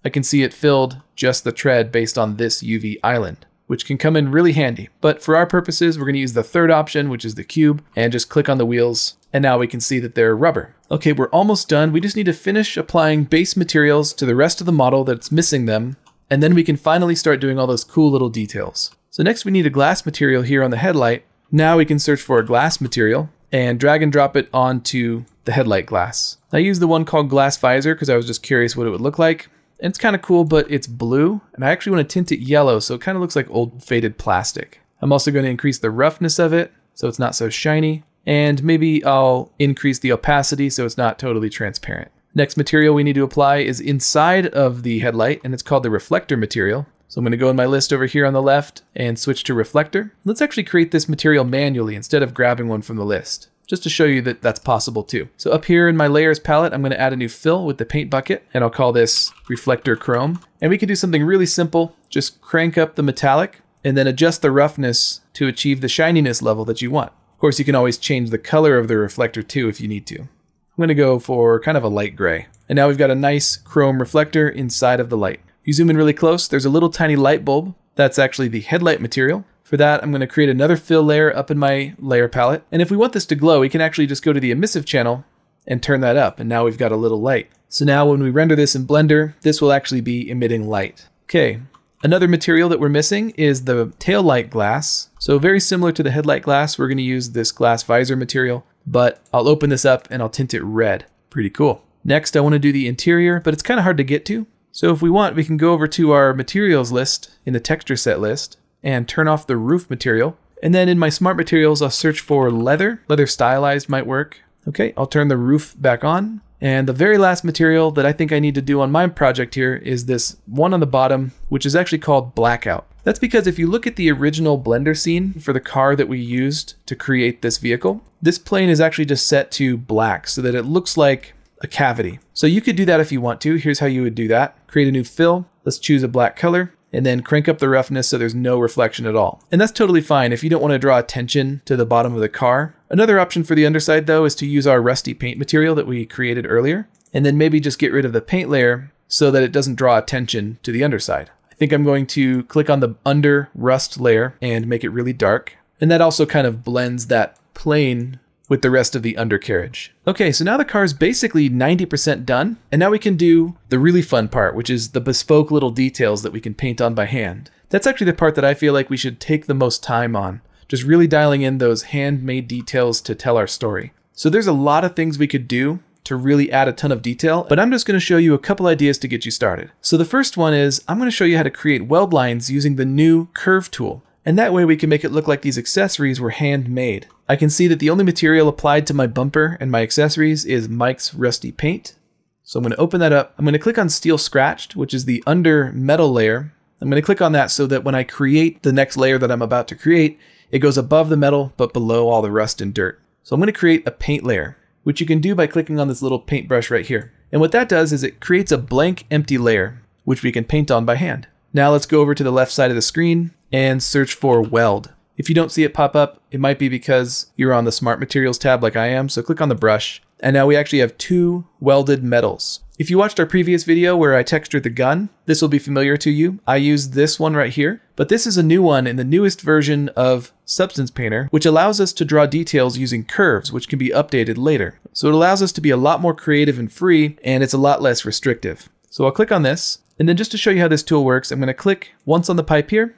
I can see it filled just the tread based on this UV island, which can come in really handy. But for our purposes, we're going to use the third option, which is the cube, and just click on the wheels. And now we can see that they're rubber. Okay, we're almost done. We just need to finish applying base materials to the rest of the model that's missing them. And then we can finally start doing all those cool little details. So next we need a glass material here on the headlight. Now we can search for a glass material and drag and drop it onto the headlight glass. I used the one called Glass Visor because I was just curious what it would look like. And it's kind of cool, but it's blue, and I actually want to tint it yellow, so it kind of looks like old faded plastic. I'm also going to increase the roughness of it, so it's not so shiny, and maybe I'll increase the opacity so it's not totally transparent. Next material we need to apply is inside of the headlight, and it's called the reflector material. So I'm going to go in my list over here on the left and switch to reflector. Let's actually create this material manually instead of grabbing one from the list, just to show you that that's possible too. So up here in my layers palette, I'm going to add a new fill with the paint bucket, and I'll call this reflector chrome. And we can do something really simple. Just crank up the metallic and then adjust the roughness to achieve the shininess level that you want. Of course, you can always change the color of the reflector too if you need to. I'm going to go for kind of a light gray. And now we've got a nice chrome reflector inside of the light. If you zoom in really close, there's a little tiny light bulb. That's actually the headlight material. For that, I'm going to create another fill layer up in my layer palette. And if we want this to glow, we can actually just go to the emissive channel and turn that up. And now we've got a little light. So now when we render this in Blender, this will actually be emitting light. Okay, another material that we're missing is the tail light glass. So very similar to the headlight glass, we're going to use this glass visor material, but I'll open this up and I'll tint it red. Pretty cool. Next, I want to do the interior, but it's kind of hard to get to. So if we want, we can go over to our materials list in the texture set list and turn off the roof material. And then in my smart materials, I'll search for leather. Leather stylized might work. Okay, I'll turn the roof back on. And the very last material that I think I need to do on my project here is this one on the bottom, which is actually called blackout. That's because if you look at the original Blender scene for the car that we used to create this vehicle, this plane is actually just set to black so that it looks like a cavity. So you could do that if you want to. Here's how you would do that. Create a new fill. Let's choose a black color and then crank up the roughness so there's no reflection at all. And that's totally fine if you don't want to draw attention to the bottom of the car. Another option for the underside though is to use our rusty paint material that we created earlier, and then maybe just get rid of the paint layer so that it doesn't draw attention to the underside. I think I'm going to click on the under rust layer and make it really dark. And that also kind of blends that plane with the rest of the undercarriage. Okay, so now the car is basically 90% done, and now we can do the really fun part, which is the bespoke little details that we can paint on by hand. That's actually the part that I feel like we should take the most time on, just really dialing in those handmade details to tell our story. So there's a lot of things we could do to really add a ton of detail, but I'm just going to show you a couple ideas to get you started. So the first one is I'm going to show you how to create weld lines using the new curve tool. And that way we can make it look like these accessories were handmade. I can see that the only material applied to my bumper and my accessories is Mike's Rusty Paint. So I'm going to open that up. I'm going to click on Steel Scratched, which is the under metal layer. I'm going to click on that so that when I create the next layer that I'm about to create, it goes above the metal but below all the rust and dirt. So I'm going to create a paint layer, which you can do by clicking on this little paintbrush right here. And what that does is it creates a blank empty layer, which we can paint on by hand. Now let's go over to the left side of the screen and search for weld. If you don't see it pop up, it might be because you're on the Smart Materials tab like I am, so click on the brush. And now we actually have 2 welded metals. If you watched our previous video where I textured the gun, this will be familiar to you. I used this one right here, but this is a new one in the newest version of Substance Painter, which allows us to draw details using curves, which can be updated later. So it allows us to be a lot more creative and free, and it's a lot less restrictive. So I'll click on this, and then just to show you how this tool works, I'm going to click once on the pipe here,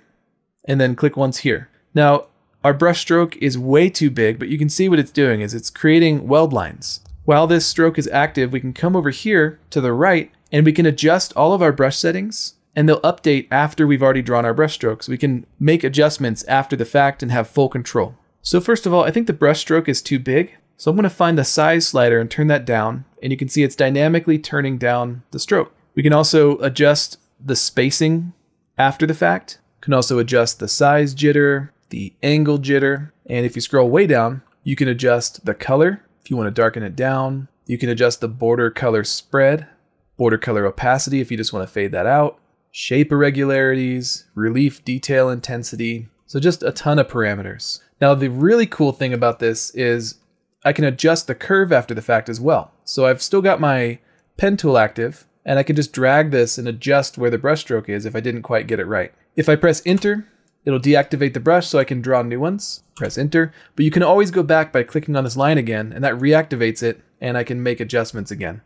and then click once here. Now, our brush stroke is way too big, but you can see what it's doing is it's creating weld lines. While this stroke is active, we can come over here to the right and we can adjust all of our brush settings, and they'll update after we've already drawn our brush strokes. We can make adjustments after the fact and have full control. So first of all, I think the brush stroke is too big. So I'm going to find the size slider and turn that down, and you can see it's dynamically turning down the stroke. We can also adjust the spacing after the fact. Can also adjust the size jitter, the angle jitter, and if you scroll way down, you can adjust the color. If you want to darken it down, you can adjust the border color spread, border color opacity if you just want to fade that out, shape irregularities, relief detail intensity, so just a ton of parameters. Now the really cool thing about this is I can adjust the curve after the fact as well. So I've still got my pen tool active, and I can just drag this and adjust where the brush stroke is if I didn't quite get it right. If I press enter, it'll deactivate the brush so I can draw new ones. Press enter, but you can always go back by clicking on this line again, and that reactivates it, and I can make adjustments again.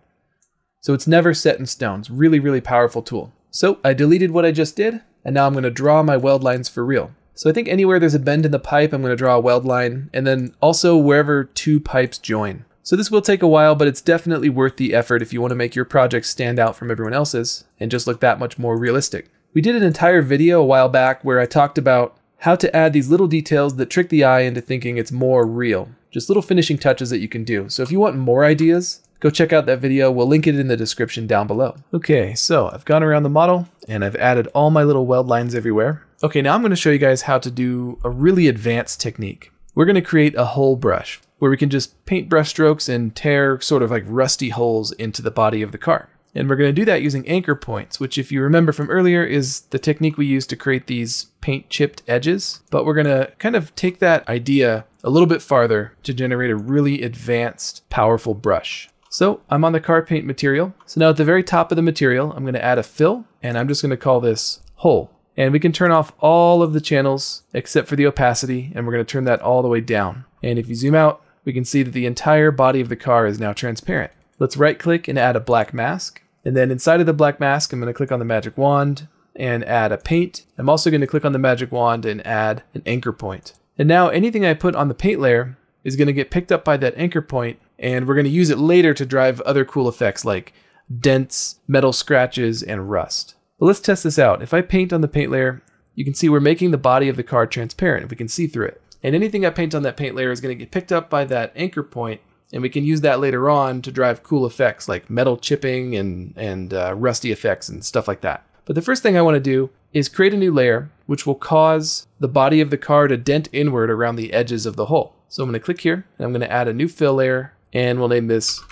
So it's never set in stone. It's really, really powerful tool. So I deleted what I just did, and now I'm going to draw my weld lines for real. So I think anywhere there's a bend in the pipe, I'm going to draw a weld line, and then also wherever 2 pipes join. So this will take a while, but it's definitely worth the effort if you want to make your project stand out from everyone else's and just look that much more realistic. We did an entire video a while back where I talked about how to add these little details that trick the eye into thinking it's more real. Just little finishing touches that you can do. So if you want more ideas, go check out that video. We'll link it in the description down below. Okay, so I've gone around the model and I've added all my little weld lines everywhere. Okay, now I'm going to show you guys how to do a really advanced technique. We're going to create a hole brush where we can just paint brush strokes and tear sort of like rusty holes into the body of the car. And we're going to do that using anchor points, which if you remember from earlier is the technique we use to create these paint chipped edges. But we're going to kind of take that idea a little bit farther to generate a really advanced, powerful brush. So I'm on the car paint material. So now at the very top of the material, I'm going to add a fill, and I'm just going to call this hole. And we can turn off all of the channels except for the opacity, and we're going to turn that all the way down. And if you zoom out, we can see that the entire body of the car is now transparent. Let's right click and add a black mask. And then inside of the black mask, I'm going to click on the magic wand and add a paint. I'm also going to click on the magic wand and add an anchor point. And now anything I put on the paint layer is going to get picked up by that anchor point, and we're going to use it later to drive other cool effects like dents, metal scratches, and rust. But let's test this out. If I paint on the paint layer, you can see we're making the body of the car transparent. We can see through it. And anything I paint on that paint layer is going to get picked up by that anchor point, and we can use that later on to drive cool effects like metal chipping and rusty effects and stuff like that. But the first thing I want to do is create a new layer, which will cause the body of the car to dent inward around the edges of the hole. So I'm going to click here, and I'm going to add a new fill layer, and we'll name this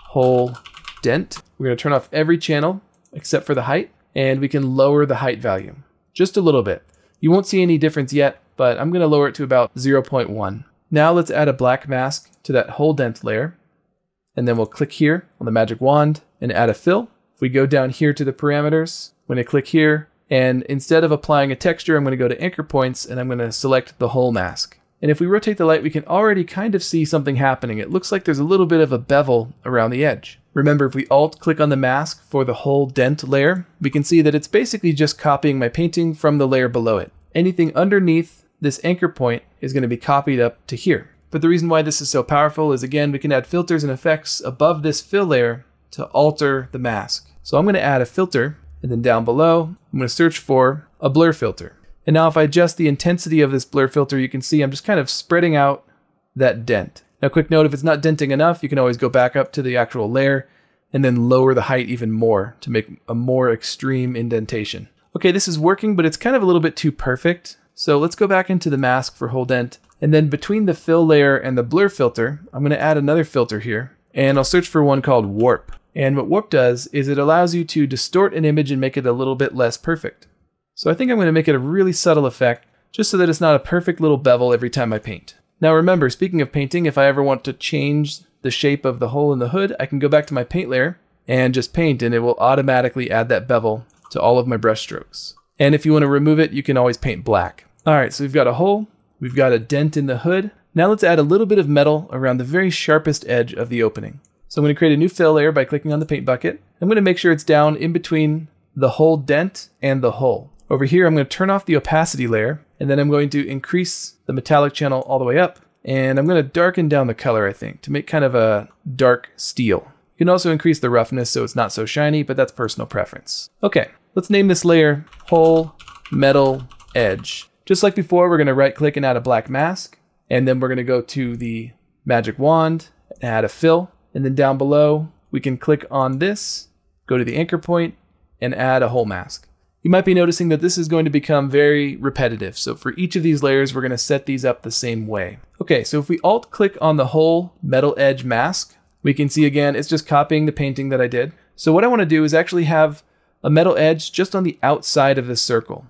hole dent. We're going to turn off every channel except for the height, and we can lower the height value just a little bit. You won't see any difference yet, but I'm going to lower it to about 0.1. Now let's add a black mask to that hole dent layer, and then we'll click here on the magic wand and add a fill. If we go down here to the parameters, I'm going to click here, and instead of applying a texture, I'm going to go to anchor points, and I'm going to select the hole mask. And if we rotate the light, we can already kind of see something happening. It looks like there's a little bit of a bevel around the edge. Remember, if we Alt-click on the mask for the whole dent layer, we can see that it's basically just copying my painting from the layer below it. Anything underneath this anchor point is going to be copied up to here. But the reason why this is so powerful is, again, we can add filters and effects above this fill layer to alter the mask. So I'm going to add a filter, and then down below, I'm going to search for a blur filter. And now if I adjust the intensity of this blur filter, you can see I'm just kind of spreading out that dent. Now, quick note, if it's not denting enough, you can always go back up to the actual layer and then lower the height even more to make a more extreme indentation. Okay, this is working, but it's kind of a little bit too perfect. So let's go back into the mask for whole dent. And then between the fill layer and the blur filter, I'm going to add another filter here. And I'll search for one called warp. And what warp does is it allows you to distort an image and make it a little bit less perfect. So I think I'm going to make it a really subtle effect, just so that it's not a perfect little bevel every time I paint. Now remember, speaking of painting, if I ever want to change the shape of the hole in the hood, I can go back to my paint layer and just paint, and it will automatically add that bevel to all of my brush strokes. And if you want to remove it, you can always paint black. All right, so we've got a hole, we've got a dent in the hood. Now let's add a little bit of metal around the very sharpest edge of the opening. So I'm going to create a new fill layer by clicking on the paint bucket. I'm going to make sure it's down in between the whole dent and the hole. Over here, I'm going to turn off the opacity layer, and then I'm going to increase the metallic channel all the way up. And I'm going to darken down the color, I think, to make kind of a dark steel. You can also increase the roughness so it's not so shiny, but that's personal preference. Okay, let's name this layer Hole Metal Edge. Just like before, we're going to right click and add a black mask. And then we're going to go to the magic wand and add a fill. And then down below, we can click on this, go to the anchor point, and add a hole mask. You might be noticing that this is going to become very repetitive. So for each of these layers, we're going to set these up the same way. Okay, so if we Alt-click on the whole metal edge mask, we can see again, it's just copying the painting that I did. So what I want to do is actually have a metal edge just on the outside of this circle.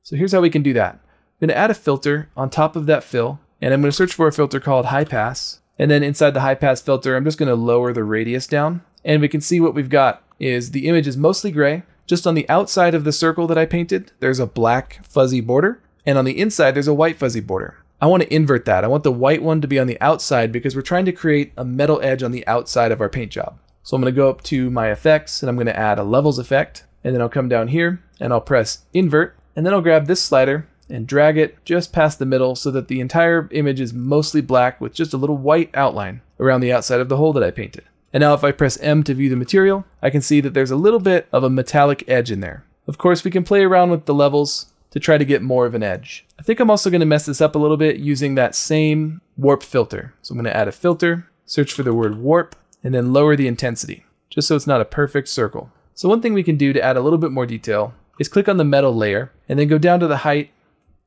So here's how we can do that. I'm going to add a filter on top of that fill, and I'm going to search for a filter called high pass. And then inside the high pass filter, I'm just going to lower the radius down. And we can see what we've got is the image is mostly gray. Just on the outside of the circle that I painted, there's a black fuzzy border. And on the inside, there's a white fuzzy border. I want to invert that. I want the white one to be on the outside because we're trying to create a metal edge on the outside of our paint job. So I'm going to go up to my effects and I'm going to add a levels effect. And then I'll come down here and I'll press invert. And then I'll grab this slider and drag it just past the middle so that the entire image is mostly black with just a little white outline around the outside of the hole that I painted. And now if I press M to view the material, I can see that there's a little bit of a metallic edge in there. Of course, we can play around with the levels to try to get more of an edge. I think I'm also going to mess this up a little bit using that same warp filter. So I'm going to add a filter, search for the word warp, and then lower the intensity, just so it's not a perfect circle. So one thing we can do to add a little bit more detail is click on the metal layer and then go down to the height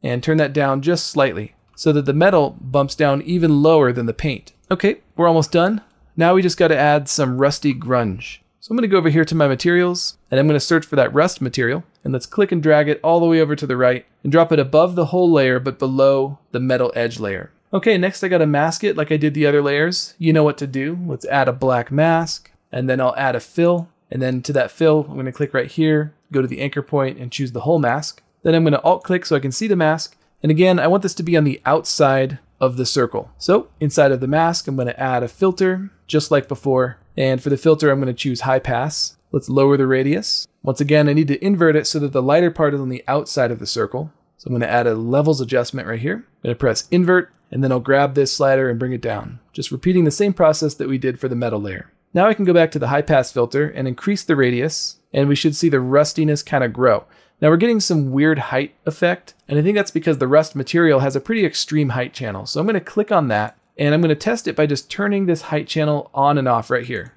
and turn that down just slightly so that the metal bumps down even lower than the paint. Okay, we're almost done. Now we just got to add some rusty grunge. So I'm going to go over here to my materials and I'm going to search for that rust material, and let's click and drag it all the way over to the right and drop it above the whole layer but below the metal edge layer. Okay, next I got to mask it like I did the other layers. You know what to do. Let's add a black mask, and then I'll add a fill, and then to that fill I'm going to click right here, go to the anchor point and choose the whole mask. Then I'm going to alt click so I can see the mask, and again I want this to be on the outside of the circle. So inside of the mask I'm going to add a filter just like before, and for the filter I'm going to choose high pass. Let's lower the radius. Once again I need to invert it so that the lighter part is on the outside of the circle. So I'm going to add a levels adjustment right here. I'm going to press invert, and then I'll grab this slider and bring it down, just repeating the same process that we did for the metal layer. Now I can go back to the high pass filter and increase the radius, and we should see the rustiness kind of grow. Now we're getting some weird height effect, and I think that's because the rust material has a pretty extreme height channel. So I'm going to click on that, and I'm going to test it by just turning this height channel on and off right here.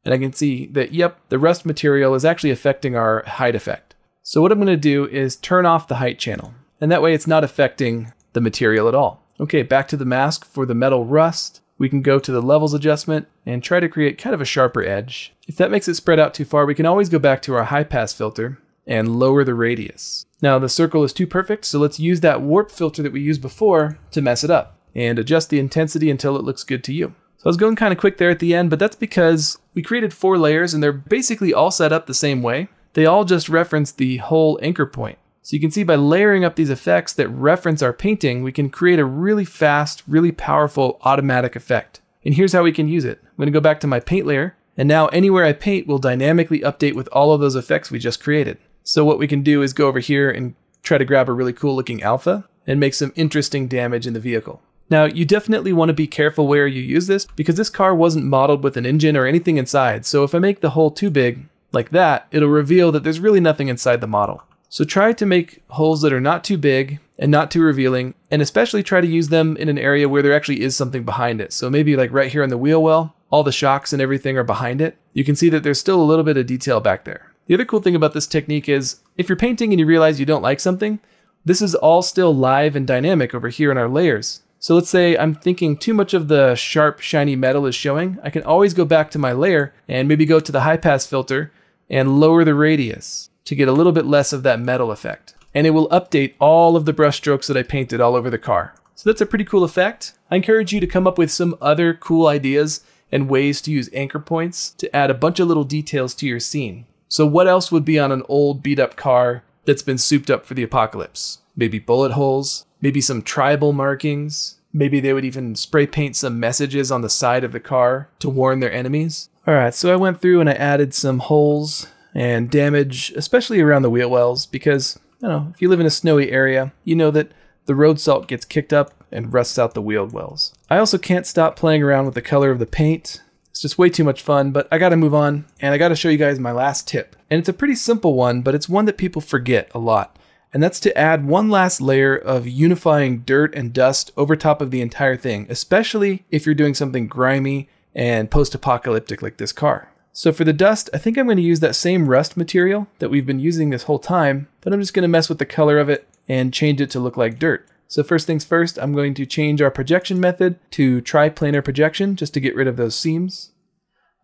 And I can see that, yep, the rust material is actually affecting our height effect. So what I'm going to do is turn off the height channel, and that way it's not affecting the material at all. Okay, back to the mask for the metal rust. We can go to the levels adjustment and try to create kind of a sharper edge. If that makes it spread out too far, we can always go back to our high pass filter and lower the radius. Now the circle is too perfect, so let's use that warp filter that we used before to mess it up and adjust the intensity until it looks good to you. So I was going kind of quick there at the end, but that's because we created 4 layers and they're basically all set up the same way. They all just reference the whole anchor point. So you can see by layering up these effects that reference our painting, we can create a really fast, really powerful automatic effect. And here's how we can use it. I'm going to go back to my paint layer, and now anywhere I paint will dynamically update with all of those effects we just created. So what we can do is go over here and try to grab a really cool looking alpha and make some interesting damage in the vehicle. Now, you definitely want to be careful where you use this because this car wasn't modeled with an engine or anything inside. So if I make the hole too big, like that, it'll reveal that there's really nothing inside the model. So try to make holes that are not too big and not too revealing, and especially try to use them in an area where there actually is something behind it. So maybe like right here on the wheel well, all the shocks and everything are behind it. You can see that there's still a little bit of detail back there. The other cool thing about this technique is if you're painting and you realize you don't like something, this is all still live and dynamic over here in our layers. So let's say I'm thinking too much of the sharp, shiny metal is showing. I can always go back to my layer and maybe go to the high pass filter and lower the radius to get a little bit less of that metal effect. And it will update all of the brush strokes that I painted all over the car. So that's a pretty cool effect. I encourage you to come up with some other cool ideas and ways to use anchor points to add a bunch of little details to your scene. So what else would be on an old beat up car that's been souped up for the apocalypse? Maybe bullet holes, maybe some tribal markings. Maybe they would even spray paint some messages on the side of the car to warn their enemies. All right, so I went through and I added some holes and damage, especially around the wheel wells, because, you know, if you live in a snowy area, you know that the road salt gets kicked up and rusts out the wheel wells. I also can't stop playing around with the color of the paint. It's just way too much fun, but I gotta move on, and I gotta show you guys my last tip. And it's a pretty simple one, but it's one that people forget a lot. And that's to add one last layer of unifying dirt and dust over top of the entire thing, especially if you're doing something grimy and post-apocalyptic like this car. So for the dust, I think I'm going to use that same rust material that we've been using this whole time, but I'm just going to mess with the color of it and change it to look like dirt. So first things first, I'm going to change our projection method to triplanar projection just to get rid of those seams.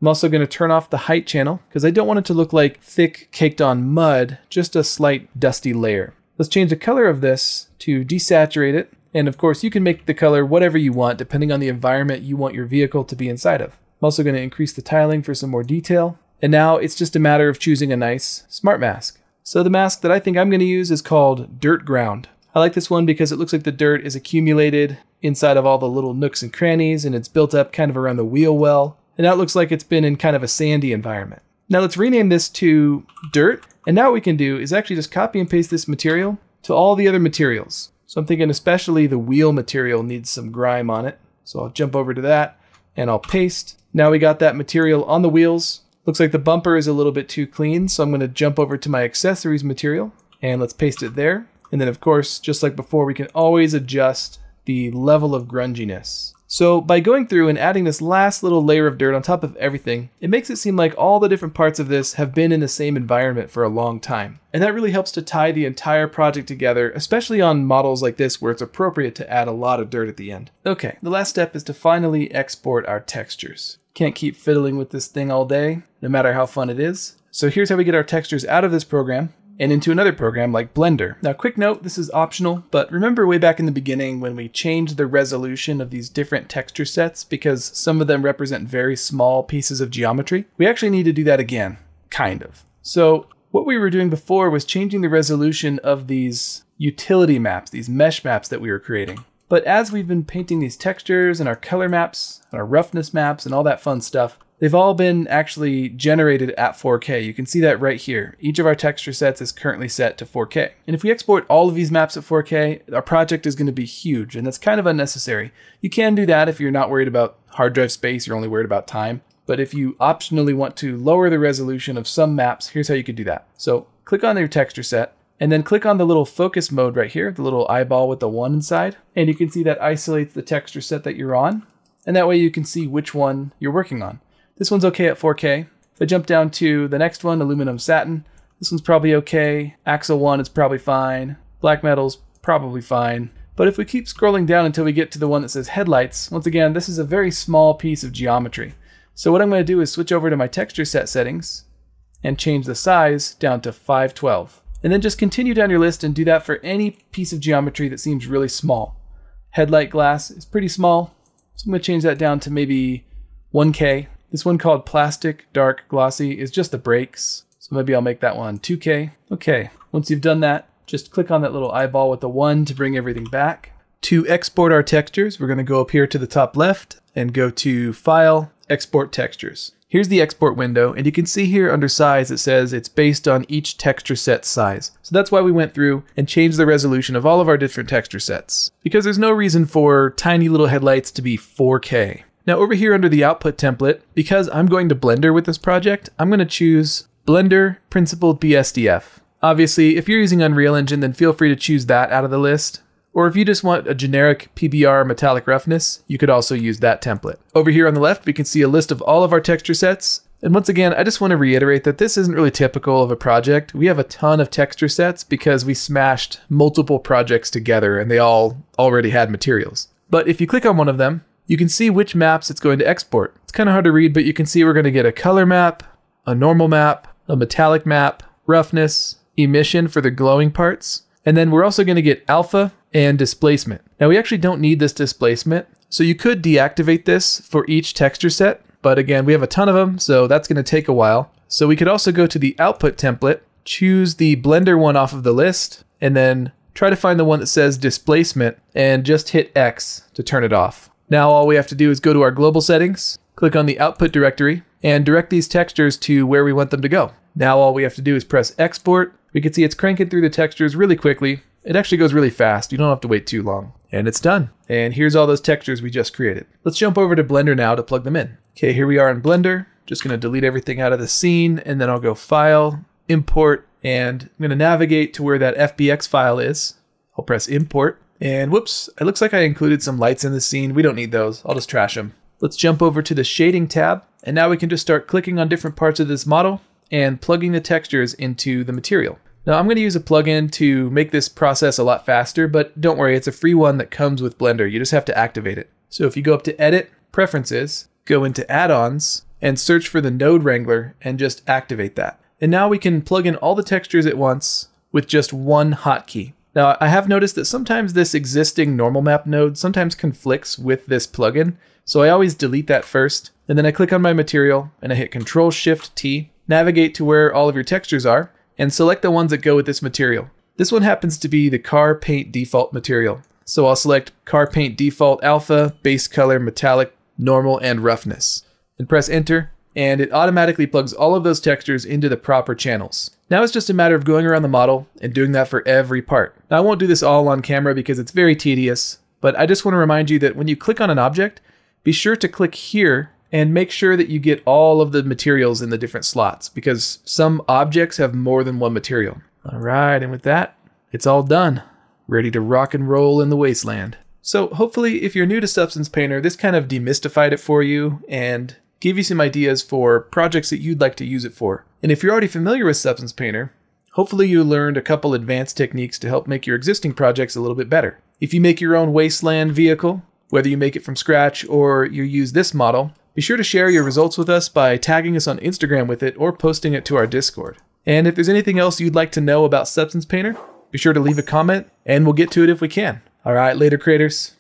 I'm also going to turn off the height channel because I don't want it to look like thick caked on mud, just a slight dusty layer. Let's change the color of this to desaturate it. And of course, you can make the color whatever you want depending on the environment you want your vehicle to be inside of. I'm also going to increase the tiling for some more detail. And now it's just a matter of choosing a nice smart mask. So the mask that I think I'm going to use is called Dirt Ground. I like this one because it looks like the dirt is accumulated inside of all the little nooks and crannies, and it's built up kind of around the wheel well. And now it looks like it's been in kind of a sandy environment. Now let's rename this to Dirt. And now what we can do is actually just copy and paste this material to all the other materials. So I'm thinking especially the wheel material needs some grime on it. So I'll jump over to that and I'll paste. Now we got that material on the wheels. Looks like the bumper is a little bit too clean, so I'm going to jump over to my accessories material and let's paste it there. And then of course, just like before, we can always adjust the level of grunginess. So by going through and adding this last little layer of dirt on top of everything, it makes it seem like all the different parts of this have been in the same environment for a long time. And that really helps to tie the entire project together, especially on models like this where it's appropriate to add a lot of dirt at the end. Okay, the last step is to finally export our textures. Can't keep fiddling with this thing all day, no matter how fun it is. So here's how we get our textures out of this program and into another program like Blender. Now, quick note, this is optional, but remember way back in the beginning when we changed the resolution of these different texture sets because some of them represent very small pieces of geometry? We actually need to do that again, kind of. So what we were doing before was changing the resolution of these utility maps, these mesh maps that we were creating. But as we've been painting these textures and our color maps and our roughness maps and all that fun stuff, they've all been actually generated at 4K. You can see that right here. Each of our texture sets is currently set to 4K. And if we export all of these maps at 4K, our project is going to be huge, and that's kind of unnecessary. You can do that if you're not worried about hard drive space, you're only worried about time. But if you optionally want to lower the resolution of some maps, here's how you could do that. So click on your texture set, and then click on the little focus mode right here, the little eyeball with the 1 inside. And you can see that isolates the texture set that you're on. And that way you can see which one you're working on. This one's okay at 4K. If I jump down to the next one, aluminum satin, this one's probably okay. Axle 1 is probably fine. Black metal's probably fine. But if we keep scrolling down until we get to the one that says headlights, once again, this is a very small piece of geometry. So what I'm going to do is switch over to my texture set settings and change the size down to 512. And then just continue down your list and do that for any piece of geometry that seems really small. Headlight glass is pretty small, so I'm going to change that down to maybe 1K. This one called Plastic Dark Glossy is just the brakes, so maybe I'll make that one 2K. Okay, once you've done that, just click on that little eyeball with the 1 to bring everything back. To export our textures, we're going to go up here to the top left and go to File, Export Textures. Here's the export window, and you can see here under size it says it's based on each texture set size. So that's why we went through and changed the resolution of all of our different texture sets, because there's no reason for tiny little headlights to be 4K. Now over here under the output template, because I'm going to Blender with this project, I'm going to choose Blender Principled BSDF. Obviously, if you're using Unreal Engine, then feel free to choose that out of the list. Or if you just want a generic PBR metallic roughness, you could also use that template. Over here on the left, we can see a list of all of our texture sets. And once again, I just want to reiterate that this isn't really typical of a project. We have a ton of texture sets because we smashed multiple projects together and they all already had materials. But if you click on one of them, you can see which maps it's going to export. It's kind of hard to read, but you can see we're going to get a color map, a normal map, a metallic map, roughness, emission for the glowing parts, and then we're also going to get alpha and displacement. Now we actually don't need this displacement, so you could deactivate this for each texture set, but again, we have a ton of them, so that's going to take a while. So we could also go to the output template, choose the Blender one off of the list, and then try to find the one that says displacement and just hit X to turn it off. Now all we have to do is go to our global settings, click on the output directory, and direct these textures to where we want them to go. Now all we have to do is press export. We can see it's cranking through the textures really quickly. It actually goes really fast. You don't have to wait too long. And it's done. And here's all those textures we just created. Let's jump over to Blender now to plug them in. Okay, here we are in Blender. Just going to delete everything out of the scene, and then I'll go File, Import, and I'm going to navigate to where that FBX file is. I'll press Import, and whoops, it looks like I included some lights in the scene. We don't need those. I'll just trash them. Let's jump over to the Shading tab, and now we can just start clicking on different parts of this model and plugging the textures into the material. Now I'm going to use a plugin to make this process a lot faster, but don't worry, it's a free one that comes with Blender. You just have to activate it. So if you go up to Edit, Preferences, go into Add-ons, and search for the Node Wrangler and just activate that. And now we can plug in all the textures at once with just one hotkey. Now I have noticed that sometimes this existing normal map node sometimes conflicts with this plugin, so I always delete that first, and then I click on my material and I hit Control-Shift-T, navigate to where all of your textures are, and select the ones that go with this material. This one happens to be the Car Paint Default material. So I'll select Car Paint Default Alpha, Base Color, Metallic, Normal, and Roughness. And press Enter, and it automatically plugs all of those textures into the proper channels. Now it's just a matter of going around the model and doing that for every part. Now I won't do this all on camera because it's very tedious, but I just want to remind you that when you click on an object, be sure to click here and make sure that you get all of the materials in the different slots, because some objects have more than one material. All right, and with that, it's all done. Ready to rock and roll in the wasteland. So hopefully if you're new to Substance Painter, this kind of demystified it for you and gave you some ideas for projects that you'd like to use it for. And if you're already familiar with Substance Painter, hopefully you learned a couple advanced techniques to help make your existing projects a little bit better. If you make your own wasteland vehicle, whether you make it from scratch or you use this model, be sure to share your results with us by tagging us on Instagram with it or posting it to our Discord. And if there's anything else you'd like to know about Substance Painter, be sure to leave a comment and we'll get to it if we can. All right, later creators.